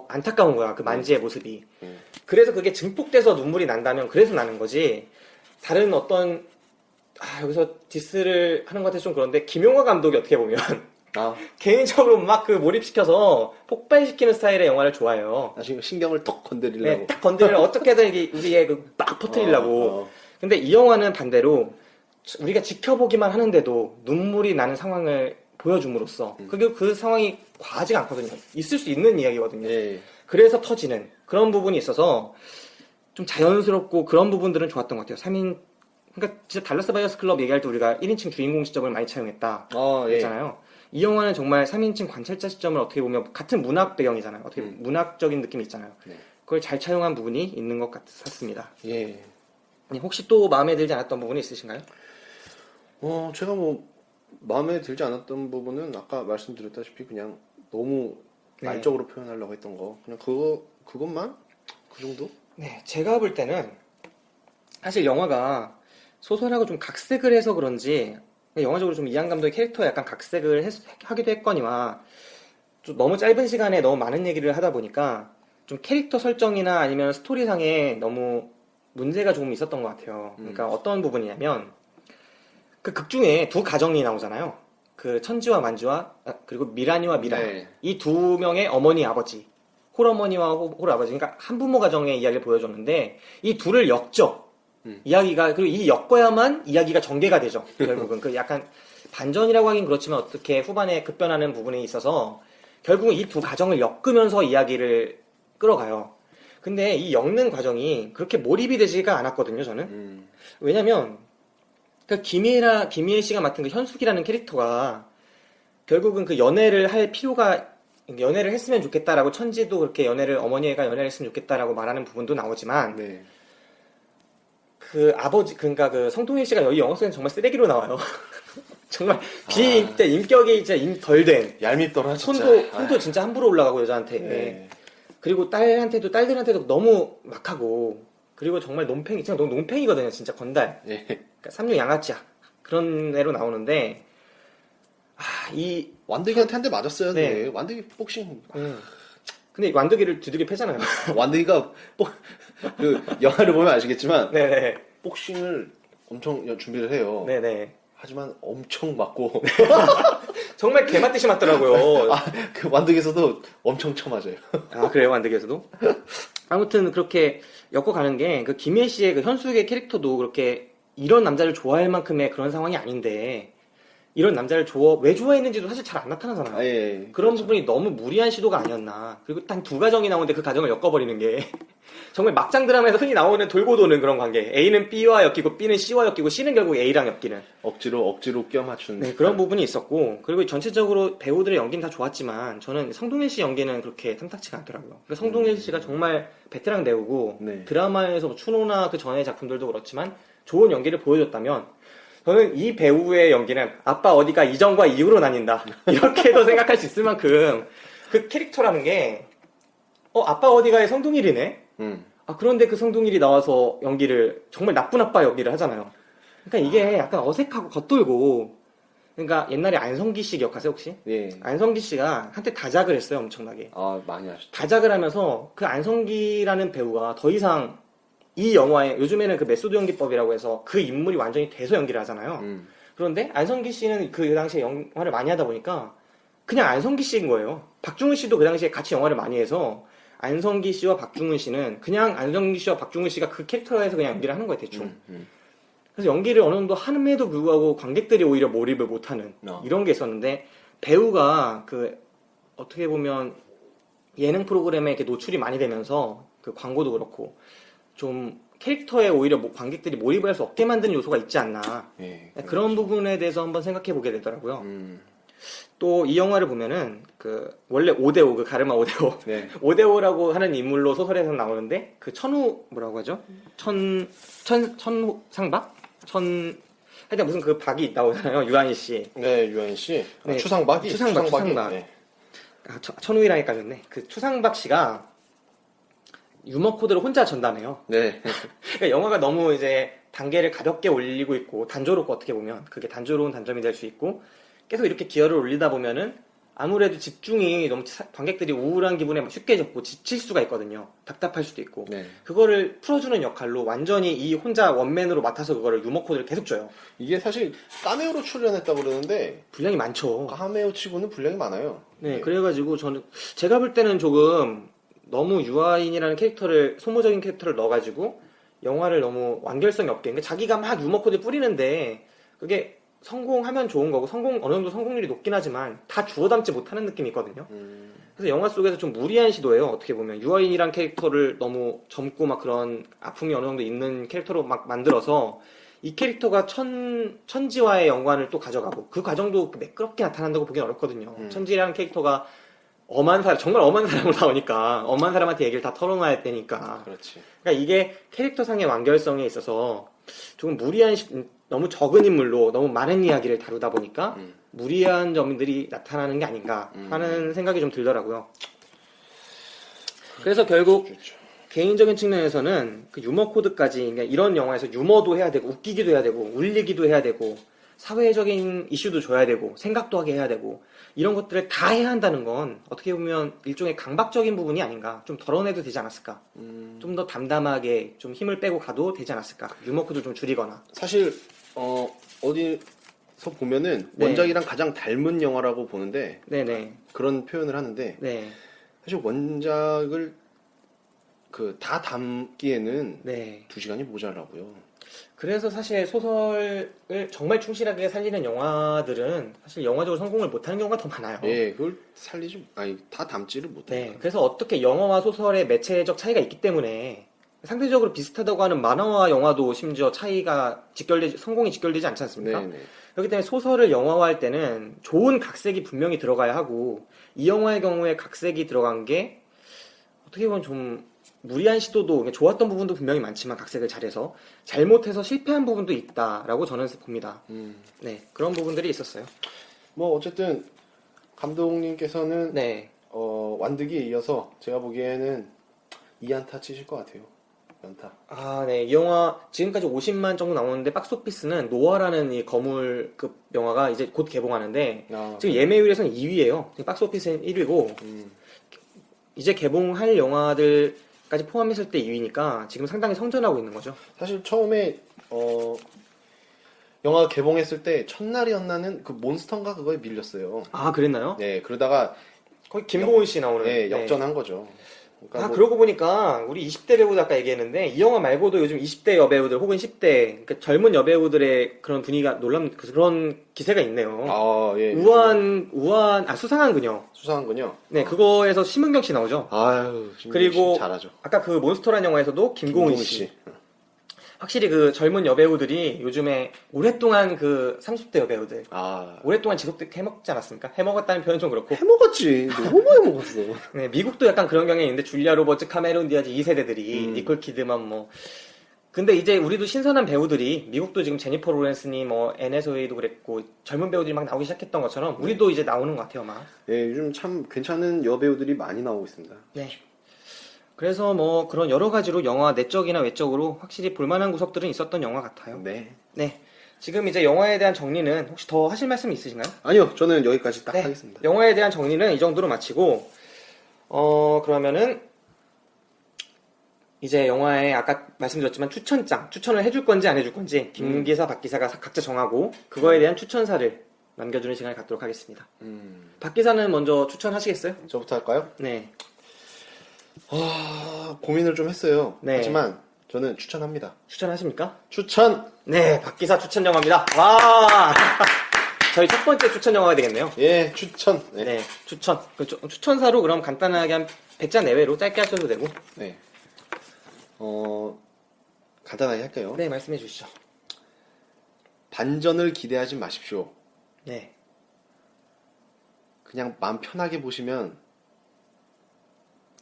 안타까운 거야. 그 만지의 모습이. 그래서 그게 증폭돼서 눈물이 난다면 그래서 나는 거지. 다른 어떤 여기서 디스를 하는 것 같아서 좀 그런데 김용화 감독이 어떻게 보면 개인적으로 막 그 몰입시켜서 폭발시키는 스타일의 영화를 좋아해요. 나중에 신경을 턱 건드리려고. 네, 딱 건드리려 어떻게든 우리의 막 퍼뜨리려고. 근데 이 영화는 반대로 우리가 지켜보기만 하는데도 눈물이 나는 상황을 보여줌으로써 그게 그 상황이 과하지가 않거든요. 있을 수 있는 이야기거든요. 네. 그래서 터지는 그런 부분이 있어서 좀 자연스럽고 그런 부분들은 좋았던 것 같아요. 그러니까 진짜 달라스 바이어스 클럽 얘기할 때 우리가 1인칭 주인공 시점을 많이 차용했다 했잖아요. 이 영화는 정말 3인칭 관찰자 시점을 어떻게 보면 같은 문학 배경이잖아요. 어떻게 문학적인 느낌이 있잖아요. 네. 그걸 잘 차용한 부분이 있는 것 같습니다. 예. 혹시 또 마음에 들지 않았던 부분이 있으신가요? 제가 뭐 마음에 들지 않았던 부분은 아까 말씀드렸다시피 그냥 너무 네. 말적으로 표현하려고 했던 거 그냥 그것만 그 정도? 네, 제가 볼 때는 사실 영화가 소설하고 좀 각색을 해서 그런지 영화적으로 좀 이한 감독의 캐릭터에 약간 각색을 하기도 했거니와 좀 너무 짧은 시간에 너무 많은 얘기를 하다 보니까 좀 캐릭터 설정이나 아니면 스토리상에 너무 문제가 조금 있었던 것 같아요. 그러니까 어떤 부분이냐면 그 극 중에 두 가정이 나오잖아요. 그 천지와 만지와 그리고 미란이와 미라 네. 이 두 명의 어머니 아버지 홀어머니와 홀아버지 그러니까 한부모 가정의 이야기를 보여줬는데 이 둘을 엮죠. 이야기가 그리고 이 엮어야만 이야기가 전개가 되죠. 결국은 그 약간 반전이라고 하긴 그렇지만 어떻게 후반에 급변하는 부분이 있어서 결국은 이 두 가정을 엮으면서 이야기를 끌어가요. 근데 이 엮는 과정이 그렇게 몰입이 되지가 않았거든요. 저는 왜냐면 그 김희애 씨가 맡은 그 현숙이라는 캐릭터가 결국은 그 연애를 할 필요가 연애를 했으면 좋겠다라고 천지도 그렇게 어머니가 연애를 했으면 좋겠다라고 말하는 부분도 나오지만 네. 그 아버지 그러니까 그 성동일 씨가 여기 영화 속에는 정말 쓰레기로 나와요. 정말 인격이 진짜 덜 된 얄밉더라 진짜. 손도 진짜 함부로 올라가고 여자한테 네. 그리고 딸들한테도 너무 막하고 그리고 정말 논팽이 진짜 너무 논팽이거든요. 진짜 건달. 예. 그러니까 삼류 양아치야 그런 애로 나오는데 이 완득이한테 한 대 맞았어야 네. 돼. 완득이 복싱. 근데 완득이를 두들겨 패잖아요. 완득이가 그 영화를 보면 아시겠지만 네네. 복싱을 엄청 준비를 해요. 네네. 하지만 엄청 맞고 정말 개맞듯이 맞더라고요. 그 완득에서도 엄청 쳐맞아요. 그래요? 완득에서도? 아무튼 그렇게 엮어가는 게 그 김혜 씨의 그 현숙의 캐릭터도 그렇게 이런 남자를 좋아할 만큼의 그런 상황이 아닌데 이런 남자를 왜 좋아했는지도 사실 잘 안 나타나잖아요. 예. 그런 그렇죠. 부분이 너무 무리한 시도가 아니었나. 그리고 단 두 가정이 나오는데 그 가정을 엮어버리는 게 정말 막장 드라마에서 흔히 나오는 돌고 도는 그런 관계. A는 B와 엮이고 B는 C와 엮이고 C는 결국 A랑 엮이는. 억지로 껴 맞춘. 네, 그런 부분이 있었고, 그리고 전체적으로 배우들의 연기는 다 좋았지만 저는 성동일 씨 연기는 그렇게 탐탁치가 않더라고요. 그러니까 성동일 씨가 정말 베테랑 배우고 네. 드라마에서 뭐 추노나 그 전의 작품들도 그렇지만 좋은 연기를 보여줬다면 저는 이 배우의 연기는 아빠 어디가 이전과 이후로 나뉜다 이렇게도 생각할 수 있을 만큼 그 캐릭터라는 게 아빠 어디가의 성동일이네. 그런데 그 성동일이 나와서 연기를 정말 나쁜 아빠 연기를 하잖아요. 그러니까 이게 약간 어색하고 겉돌고. 그러니까 옛날에 안성기 씨 기억하세요 혹시? 예. 안성기 씨가 한때 다작을 했어요 엄청나게. 많이 하셨죠. 다작을 하면서 그 안성기라는 배우가 더 이상 이 영화에 요즘에는 그 메소드 연기법이라고 해서 그 인물이 완전히 돼서 연기를 하잖아요. 그런데 안성기 씨는 그 당시에 영화를 많이 하다 보니까 그냥 안성기 씨인 거예요. 박중훈 씨도 그 당시에 같이 영화를 많이 해서 안성기 씨와 박중훈 씨는 그냥 안성기 씨와 박중훈 씨가 그 캐릭터에서 그냥 연기를 하는 거예요 대충. 그래서 연기를 어느 정도 함에도 불구하고 관객들이 오히려 몰입을 못하는 이런 게 있었는데 배우가 그 어떻게 보면 예능 프로그램에 이렇게 노출이 많이 되면서 그 광고도 그렇고 좀 캐릭터에 오히려 관객들이 몰입을 할 수 없게 만드는 요소가 있지 않나. 예, 그런 부분에 대해서 한번 생각해 보게 되더라고요. 또 이 영화를 보면은 그 원래 오데오 그 가르마 오데오 네. 오데오라고 하는 인물로 소설에서 나오는데 그 천우 뭐라고 하죠? 천상박? 하여튼 무슨 그 박이 있다고 하잖아요. 유한희 씨. 네, 유한 씨. 네, 추상박이. 추상박. 네. 천우이랑 헷갈렸네. 그 추상박 씨가 유머 코드를 혼자 전담해요. 네. 그러니까 영화가 너무 이제 단계를 가볍게 올리고 있고 단조롭고 어떻게 보면 그게 단조로운 단점이 될 수 있고 계속 이렇게 기여를 올리다 보면은 아무래도 집중이 너무 관객들이 우울한 기분에 쉽게 잡고 지칠 수가 있거든요. 답답할 수도 있고. 네. 그거를 풀어주는 역할로 완전히 이 혼자 원맨으로 맡아서 그거를 유머 코드를 계속 줘요. 이게 사실 카메오로 출연했다고 그러는데 분량이 많죠. 카메오 치고는 분량이 많아요. 네, 그래가지고 제가 볼 때는 조금 너무 유아인이라는 캐릭터를 소모적인 캐릭터를 넣어가지고 영화를 너무 완결성이 없게. 그러니까 자기가 막 유머 코드 뿌리는데 그게 성공하면 좋은 거고 어느 정도 성공률이 높긴 하지만 다 주워 담지 못하는 느낌이 있거든요. 그래서 영화 속에서 좀 무리한 시도예요. 어떻게 보면 유아인이란 캐릭터를 너무 젊고 막 그런 아픔이 어느 정도 있는 캐릭터로 막 만들어서 이 캐릭터가 천지와의 연관을 또 가져가고 그 과정도 매끄럽게 나타난다고 보기는 어렵거든요. 천지라는 캐릭터가 정말 엄한 사람으로 나오니까 엄한 사람한테 얘기를 다 털어놔야 되니까. 그렇지. 그러니까 이게 캐릭터상의 완결성에 있어서 조금 너무 적은 인물로 너무 많은 이야기를 다루다 보니까 무리한 점들이 나타나는 게 아닌가 하는 생각이 좀 들더라고요. 그래서 결국 개인적인 측면에서는 그 유머 코드까지 그러니까 이런 영화에서 유머도 해야 되고 웃기기도 해야 되고 울리기도 해야 되고 사회적인 이슈도 줘야 되고 생각도 하게 해야 되고 이런 것들을 다 해야 한다는 건 어떻게 보면 일종의 강박적인 부분이 아닌가. 좀 덜어내도 되지 않았을까. 좀 더 담담하게 좀 힘을 빼고 가도 되지 않았을까. 유머 코드 좀 줄이거나. 사실 어디서 보면은 네. 원작이랑 가장 닮은 영화라고 보는데 네네. 그런 표현을 하는데 네. 사실 원작을 다 담기에는 네. 2시간이 모자라고요. 그래서 사실 소설을 정말 충실하게 살리는 영화들은 사실 영화적으로 성공을 못하는 경우가 더 많아요. 예, 그걸 다 담지를 못해요. 네. 그래서 어떻게 영화와 소설의 매체적 차이가 있기 때문에 상대적으로 비슷하다고 하는 만화와 영화도 심지어 성공이 직결되지 않지 않습니까? 네, 네. 그렇기 때문에 소설을 영화화할 때는 좋은 각색이 분명히 들어가야 하고 이 영화의 경우에 각색이 들어간 게 어떻게 보면 좀 무리한 시도도 좋았던 부분도 분명히 많지만 각색을 잘해서 잘못해서 실패한 부분도 있다라고 저는 봅니다. 네, 그런 부분들이 있었어요. 뭐 어쨌든 감독님께서는 네, 완득이에 이어서 제가 보기에는 2안타 치실 것 같아요. 연타. 아, 네, 이 영화 지금까지 50만 정도 나오는데 박스오피스는 노아라는 이 거물급 영화가 이제 곧 개봉하는데 지금 예매율에서는 2위예요. 박스오피스는 1위고 이제 개봉할 영화들까지 포함했을 때 2위니까 지금 상당히 성전하고 있는 거죠. 사실 처음에 영화 개봉했을 때 첫날이었나는 그 몬스터인가 그거에 밀렸어요. 아, 그랬나요? 네, 그러다가 거기 김고은 씨 나오는. 네, 역전한 거죠. 그러니까 뭐 그러고 보니까 우리 20대 배우들 아까 얘기했는데 이 영화 말고도 요즘 20대 여배우들 혹은 10대 그러니까 젊은 여배우들의 그런 분위기가 놀랍 그런 기세가 있네요. 예. 수상한 그녀. 수상한군요. 네, 그거에서 심은경 씨 나오죠. 아유, 그리고 잘하죠. 아까 그 몬스터라는 영화에서도 김고은 씨. 확실히 그 젊은 여배우들이 요즘에 오랫동안 그 30대 여배우들 오랫동안 지속되게 해먹지 않았습니까? 해먹었다는 표현 좀 그렇고 해먹었지. 너무 해먹었어. 네, 미국도 약간 그런 경향이 있는데 줄리아 로버츠, 카메론 디아즈 2세대들이 니콜 키드만 뭐 근데 이제 우리도 신선한 배우들이 미국도 지금 제니퍼 로렌스니 뭐 애네 소웨이도 그랬고 젊은 배우들이 막 나오기 시작했던 것처럼 우리도 이제 나오는 것 같아요, 막. 네, 요즘 참 괜찮은 여배우들이 많이 나오고 있습니다. 네. 그래서 뭐 그런 여러 가지로 영화 내적이나 외적으로 확실히 볼만한 구석들은 있었던 영화 같아요. 네. 네. 지금 이제 영화에 대한 정리는 혹시 더 하실 말씀 있으신가요? 아니요, 저는 여기까지 딱 네. 하겠습니다. 영화에 대한 정리는 이 정도로 마치고 그러면은 이제 영화에 아까 말씀드렸지만 추천을 해줄 건지 안 해줄 건지 김기사, 박기사가 각자 정하고 그거에 대한 추천사를 남겨주는 시간을 갖도록 하겠습니다. 박기사는 먼저 추천하시겠어요? 저부터 할까요? 네. 고민을 좀 했어요. 네. 하지만 저는 추천합니다. 추천하십니까? 추천! 네, 박기사 추천 영화입니다. 와! 저희 첫 번째 추천 영화가 되겠네요. 예, 추천. 네. 네, 추천. 추천사로 그럼 간단하게 한 100자 내외로 짧게 하셔도 되고. 네. 간단하게 할게요. 네, 말씀해 주시죠. 반전을 기대하지 마십시오. 네. 그냥 마음 편하게 보시면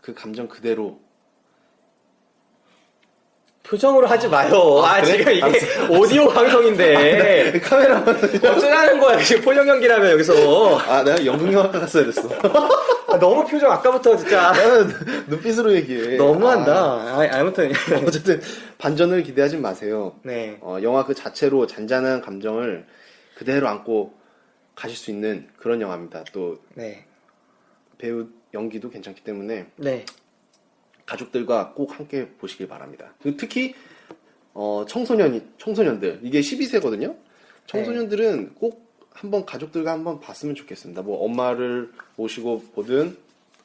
그 감정 그대로. 표정으로 하지 마요. 그래? 지금 이게 알았어. 오디오 방송인데. 카메라만. 어쩌라는 거야, 지금 포용 연기라면 여기서. 내가 연극영화과 갔어야 됐어. 너무 표정 아까부터 진짜. 나는 눈빛으로 얘기해. 너무한다. 아무튼. 어쨌든 반전을 기대하지 마세요. 네. 영화 그 자체로 잔잔한 감정을 그대로 안고 가실 수 있는 그런 영화입니다. 또 네. 배우 연기도 괜찮기 때문에 네. 가족들과 꼭 함께 보시길 바랍니다. 그리고 특히 청소년들 이게 12세거든요. 청소년들은 꼭 한번 가족들과 한번 봤으면 좋겠습니다. 뭐 엄마를 모시고 보든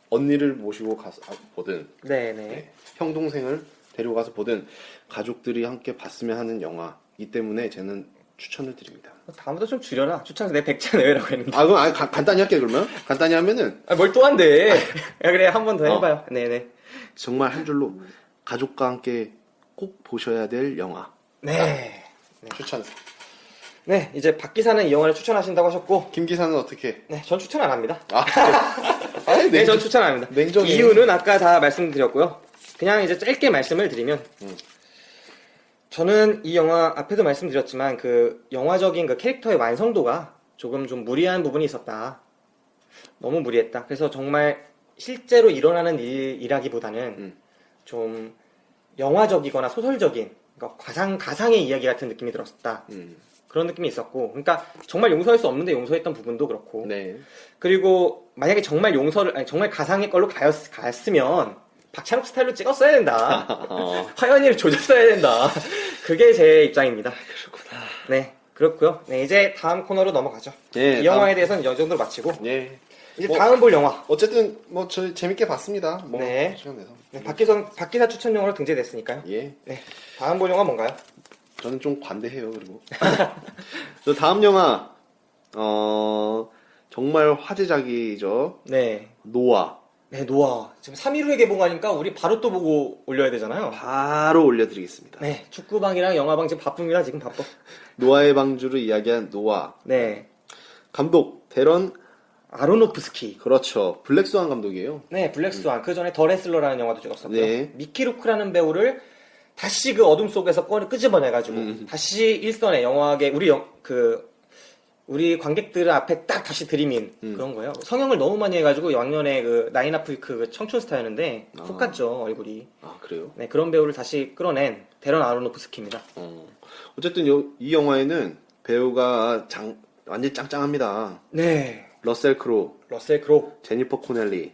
언니를 모시고 가서 보든 네. 형 동생을 데려가서 보든 가족들이 함께 봤으면 하는 영화이기 때문에 저는 추천을 드립니다. 다음부터 좀 줄여라. 추천해서 내 100자 내외라고 했는데. 그럼 간단히 할게요. 그러면 간단히 하면은 뭘 또 한대. 야, 그래, 한 번 더 해봐요. 네네. 정말 한 줄로 가족과 함께 꼭 보셔야 될 영화. 네. 추천. 네, 이제 박 기사는 이 영화를 추천하신다고 하셨고, 김 기사는 어떻게? 네, 전 추천 안 합니다. 아니, 네, 전 추천 안 합니다. 냉정해. 이유는 아까 다 말씀드렸고요. 그냥 이제 짧게 말씀을 드리면, 저는 이 영화 앞에도 말씀드렸지만 그 영화적인 그 캐릭터의 완성도가 조금 좀 무리한 부분이 있었다. 너무 무리했다. 그래서 정말 실제로 일어나는 일이라기보다는 좀 영화적이거나 소설적인 그러니까 가상의 이야기 같은 느낌이 들었다. 그런 느낌이 있었고, 그러니까 정말 용서할 수 없는데 용서했던 부분도 그렇고. 네. 그리고 만약에 정말 정말 가상의 걸로 갔으면 박찬욱 스타일로 찍었어야 된다. 화연이를 조졌어야 된다. 그게 제 입장입니다. 그렇구나. 네, 그렇고요. 네, 이제 다음 코너로 넘어가죠. 예, 이 영화에 대해서는 이 정도로 마치고 예. 이제 다음 볼 영화. 어쨌든 뭐 저 재밌게 봤습니다. 뭐 네. 시간 내서. 네, 박기사 추천 영화로 등재됐으니까요. 예. 네, 다음 볼 영화 뭔가요? 저는 좀 관대해요. 그리고 저 다음 영화 정말 화제작이죠. 네. 노아. 네, 노아. 지금 3일 후에 개봉하니까 우리 바로 또 보고 올려야 되잖아요. 바로 올려드리겠습니다. 네, 축구방이랑 영화방 지금 바쁩니다. 지금 바빠. 노아의 방주를 이야기한 노아. 네. 감독 데런 아로노프스키. 그렇죠. 블랙스완 감독이에요. 네, 블랙스완. 그 전에 더 레슬러라는 영화도 찍었었고요. 네. 미키 루크라는 배우를 다시 그 어둠 속에서 끄집어내가지고 다시 일선의 영화계 우리 관객들 앞에 딱 다시 들이민 그런 거예요. 성형을 너무 많이 해가지고 왕년에 그 나인아프리크 그 청춘 스타였는데 훅 갔죠 얼굴이. 그래요? 네, 그런 배우를 다시 끌어낸 데런 아로노프스키입니다. 어쨌든 이 영화에는 배우가 완전 짱짱합니다. 네. 러셀 크로우, 제니퍼 코넬리,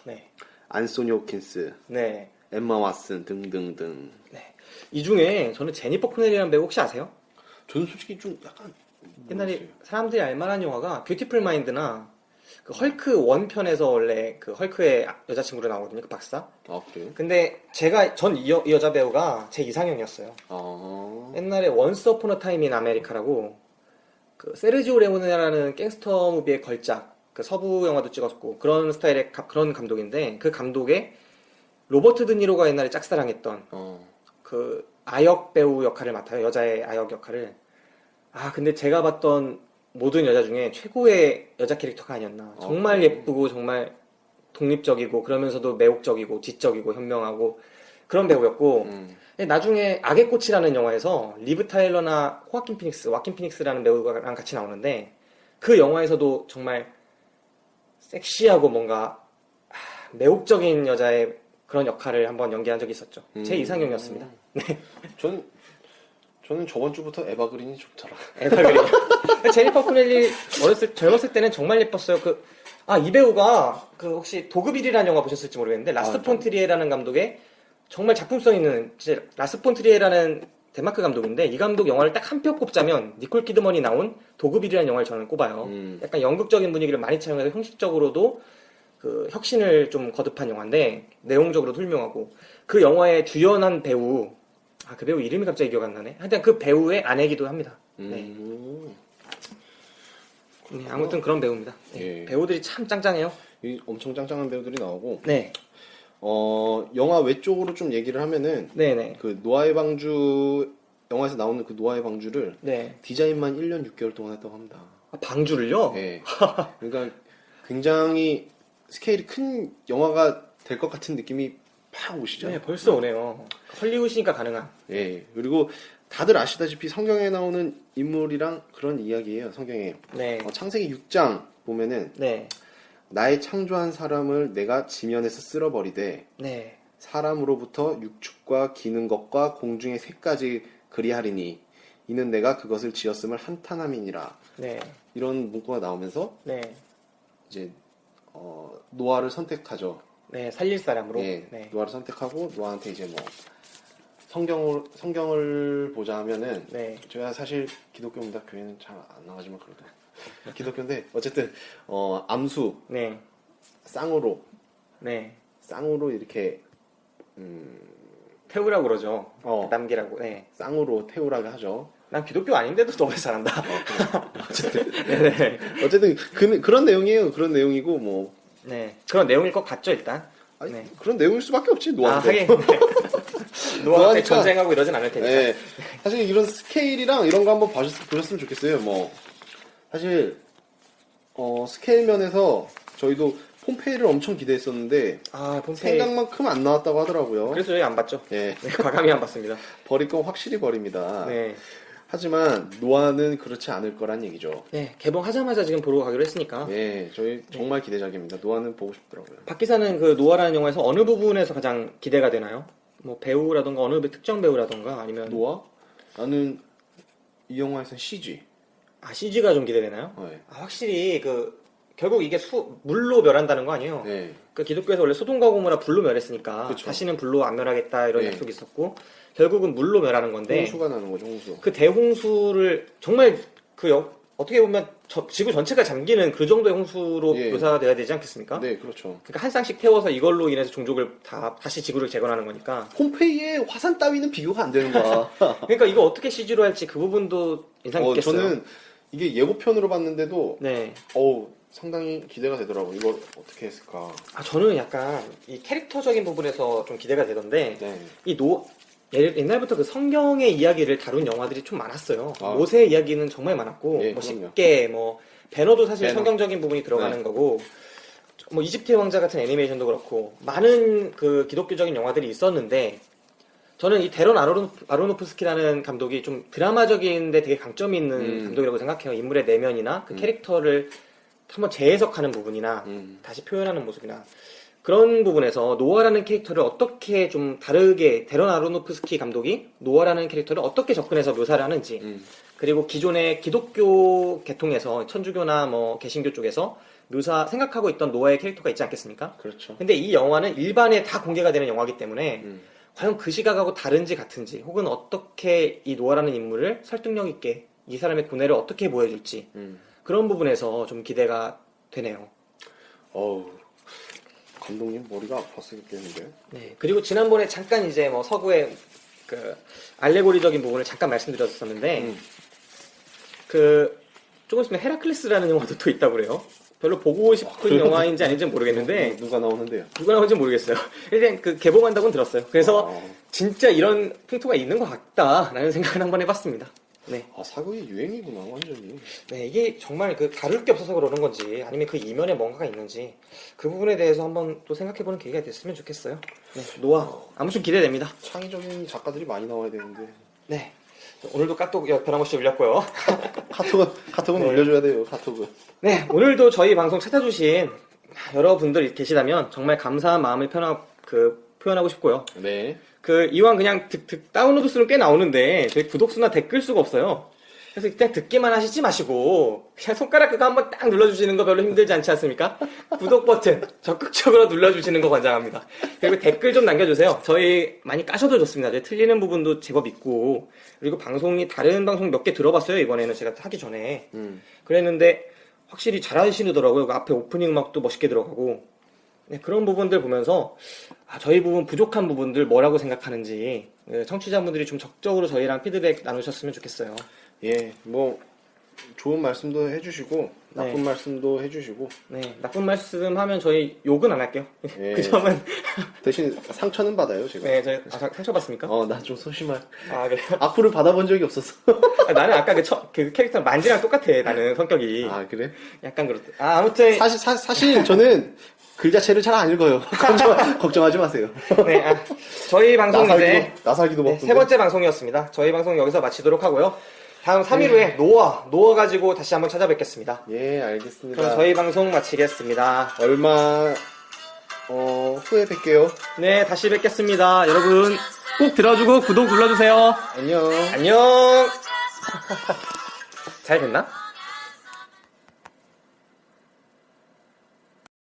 네. 안소니 호킨스, 네. 엠마 왓슨 등등등. 네. 이 중에 저는 제니퍼 코넬리라는 배우 혹시 아세요? 저는 솔직히 좀 약간 옛날에 사람들이 알만한 영화가 뷰티풀 마인드나 그 헐크 원편에서 원래 그 헐크의 여자친구로 나오거든요, 그 박사. 아, 그래요? 근데 이 여자 배우가 제 이상형이었어요. 아, 옛날에 원스 어폰 어 타임 인 아메리카라고 그 세르지오 레오네라는 갱스터 무비의 걸작, 그 서부 영화도 찍었고 그런 스타일의 그런 감독인데 그 감독의 로버트 드니로가 옛날에 짝사랑했던 그 아역 배우 역할을 맡아요. 여자의 아역 역할을. 아, 근데 제가 봤던 모든 여자 중에 최고의 여자 캐릭터가 아니었나. 정말 예쁘고 정말 독립적이고 그러면서도 매혹적이고 지적이고 현명하고 그런 배우였고 근데 나중에 악의 꽃이라는 영화에서 리브 타일러나 와킨 피닉스라는 배우랑 같이 나오는데 그 영화에서도 정말 섹시하고 뭔가 매혹적인 여자의 그런 역할을 한번 연기한 적이 있었죠. 제 이상형이었습니다. 네. 저는 저번 주부터 에바 그린이 좋더라. 에바 그린. 제니퍼 코넬리 젊었을 때는 정말 예뻤어요. 이 배우가 혹시 도그빌이라는 영화 보셨을지 모르겠는데 라스 폰 트리에라는 감독의 정말 작품성 있는 라스 폰 트리에라는 덴마크 감독인데 이 감독 영화를 딱 한 표 꼽자면 니콜 키드먼이 나온 도그빌이라는 영화를 저는 꼽아요. 약간 연극적인 분위기를 많이 차용해서 형식적으로도 그 혁신을 좀 거듭한 영화인데 내용적으로도 훌륭하고 그 영화의 주연한 배우 그 배우 이름이 갑자기 기억 안 나네. 하여튼 그 배우의 아내기도 합니다. 네. 네, 아무튼 그런 배우입니다. 네. 예. 배우들이 참 짱짱해요. 엄청 짱짱한 배우들이 나오고 네. 영화 외적으로 좀 얘기를 하면은 네네. 그 노아의 방주 영화에서 나오는 그 노아의 방주를 네. 디자인만 1년 6개월 동안 했다고 합니다. 방주를요? 네. 그러니까 굉장히 스케일이 큰 영화가 될 것 같은 느낌이 팍 오시죠? 네, 벌써 오네요. 헐리우드니까 가능한. 네. 그리고 다들 아시다시피 성경에 나오는 인물이랑 그런 이야기예요. 성경에. 네. 창세기 6장 보면은 네. 나의 창조한 사람을 내가 지면에서 쓸어버리되 네. 사람으로부터 육축과 기는 것과 공중의 새까지 그리하리니 이는 내가 그것을 지었음을 한탄함이니라. 네. 이런 문구가 나오면서 네. 이제 노아를 선택하죠. 네, 살릴 사람으로. 예, 네. 노아를 선택하고 노아한테 이제 뭐 성경을 보자 하면은 네. 제가 사실 기독교입니다. 교회는 잘 안 나가지만 그래도 기독교인데 어쨌든 암수 네. 쌍으로 네. 이렇게 태우라고 그러죠. 어. 남기라고. 네. 쌍으로 태우라고 하죠. 난 기독교 아닌데도 너무 잘한다. 어쨌든 네. 어쨌든 그런 내용이에요. 그런 내용이고 뭐 네. 그런 내용일 것 같죠, 일단. 아니, 네. 그런 내용일 수밖에 없지 노아한테. 하긴. 네. 노아한테 노아니까- 전쟁하고 이러진 않을 테니까. 네. 사실 이런 스케일이랑 이런 거 한번 보셨으면 좋겠어요. 뭐 사실 스케일 면에서 저희도 폼페이를 엄청 기대했었는데 폼페이. 생각만큼 안 나왔다고 하더라고요. 그래서 저희 안 봤죠. 예. 네, 과감히 안 봤습니다. 버릴 건 확실히 버립니다. 네. 하지만 노아는 그렇지 않을 거란 얘기죠. 네, 개봉하자마자 지금 보러 가기로 했으니까. 예, 저희 정말 기대작입니다. 노아는 보고 싶더라고요. 박 기사는 그 노아라는 영화에서 어느 부분에서 가장 기대가 되나요? 뭐 배우라던가 어느 특정 배우라던가 아니면 노아? 나는 이 영화에서는 CG. CG가 좀 기대되나요? 네. 확실히 결국 이게 물로 멸한다는 거 아니에요? 네. 그 기독교에서 원래 소돔과 고모라 불로 멸했으니까 그쵸. 다시는 불로 안 멸하겠다 이런 네. 약속이 있었고 결국은 물로 멸하는 건데 홍수가 나는 거죠, 홍수. 그 대홍수를 정말 어떻게 보면 지구 전체가 잠기는 그 정도의 홍수로 예. 묘사가 돼야 되지 않겠습니까? 네, 그렇죠. 그러니까 한 쌍씩 태워서 이걸로 인해서 종족을 다시 지구를 재건하는 거니까. 홈페이에 화산 따위는 비교가 안 되는 거야. 그러니까 이거 어떻게 CG로 할지 그 부분도 인상 깊겠어요. 저는 이게 예고편으로 봤는데도 네. 상당히 기대가 되더라고. 이걸 어떻게 했을까. 저는 약간 이 캐릭터적인 부분에서 좀 기대가 되던데 네. 옛날부터 그 성경의 이야기를 다룬 영화들이 좀 많았어요. 아. 모세의 이야기는 정말 많았고 예, 뭐 그럼요. 십계 배너도 사실 배너. 성경적인 부분이 들어가는 네. 거고 뭐 이집트의 왕자 같은 애니메이션도 그렇고 많은 그 기독교적인 영화들이 있었는데 저는 이 데런 아로노프스키라는 감독이 좀 드라마적인데 되게 강점이 있는 감독이라고 생각해요. 인물의 내면이나 그 캐릭터를 한번 재해석하는 부분이나 다시 표현하는 모습이나 그런 부분에서 노아라는 캐릭터를 어떻게 좀 다르게 데런 아로노프스키 감독이 노아라는 캐릭터를 어떻게 접근해서 묘사를 하는지 그리고 기존의 기독교 계통에서 천주교나 뭐 개신교 쪽에서 생각하고 있던 노아의 캐릭터가 있지 않겠습니까? 그렇죠. 근데 이 영화는 일반에 다 공개가 되는 영화이기 때문에 과연 그 시각하고 다른지 같은지 혹은 어떻게 이 노아라는 인물을 설득력 있게 이 사람의 고뇌를 어떻게 보여줄지 그런 부분에서 좀 기대가 되네요. 어우, 감독님 머리가 아팠겠는데. 네. 그리고 지난번에 잠깐 이제 뭐 서구의 그 알레고리적인 부분을 잠깐 말씀드렸었는데 그 조금 있으면 헤라클레스라는 영화도 또 있다고 그래요. 별로 보고 싶은 영화인지 아닌지 는 모르겠는데 누가 나오는데요? 누가 나오는지 모르겠어요. 일단 그 개봉한다고는 들었어요. 그래서 진짜 이런 풍토가 있는 것 같다라는 생각을 한번 해봤습니다. 네. 아, 사극이 유행이구나, 완전히. 네, 이게 정말 그 다룰 게 없어서 그러는 건지 아니면 그 이면에 뭔가가 있는지 그 부분에 대해서 한번 또 생각해보는 계기가 됐으면 좋겠어요. 네, 노아 아무튼 기대됩니다. 창의적인 작가들이 많이 나와야 되는데. 네, 오늘도 까똑 변함없이 울렸고요. 카톡은 네. 올려줘야 돼요, 카톡은. 네, 오늘도 저희 방송 찾아주신 여러분들 계시다면 정말 감사한 마음을 표현하고 싶고요. 네. 이왕 그냥 다운로드 수는 꽤 나오는데 저희 구독수나 댓글 수가 없어요. 그래서 그냥 듣기만 하시지 마시고 그냥 손가락 그거 한번 딱 눌러주시는 거 별로 힘들지 않지 않습니까? 구독 버튼 적극적으로 눌러주시는 거 권장합니다. 그리고 댓글 좀 남겨주세요. 저희 많이 까셔도 좋습니다. 저희 틀리는 부분도 제법 있고 그리고 다른 방송 몇 개 들어봤어요. 이번에는 제가 하기 전에 그랬는데 확실히 잘하시더라고요. 그 앞에 오프닝 음악도 멋있게 들어가고 네, 그런 부분들 보면서 저희 부분 부족한 부분들 뭐라고 생각하는지 청취자분들이 좀 적극적으로 저희랑 피드백 나누셨으면 좋겠어요. 예, 뭐 좋은 말씀도 해주시고 나쁜 네. 말씀도 해주시고. 네, 나쁜 말씀 하면 저희 욕은 안 할게요. 예. 그 점은 대신 상처는 받아요, 제가. 네, 저희 상처 받습니까? 나 좀 소심할. 그래요? 악플을 받아본 적이 없었어. 나는 아까 그 캐릭터 만지랑 똑같아. 나는 성격이 그래? 약간 그렇다. 아무튼 사실 저는 글 자체를 잘 안 읽어요. 걱정하지 마세요. 네, 저희 방송 이제 나살기도 네, 먹던데. 세 번째 방송이었습니다. 저희 방송 여기서 마치도록 하고요. 다음 3일 후에 노아 가지고 다시 한번 찾아뵙겠습니다. 예, 알겠습니다. 그럼 저희 방송 마치겠습니다. 얼마 후에 뵐게요. 네, 다시 뵙겠습니다. 여러분 꼭 들어주고 구독 눌러주세요. 안녕. 안녕. 잘 됐나?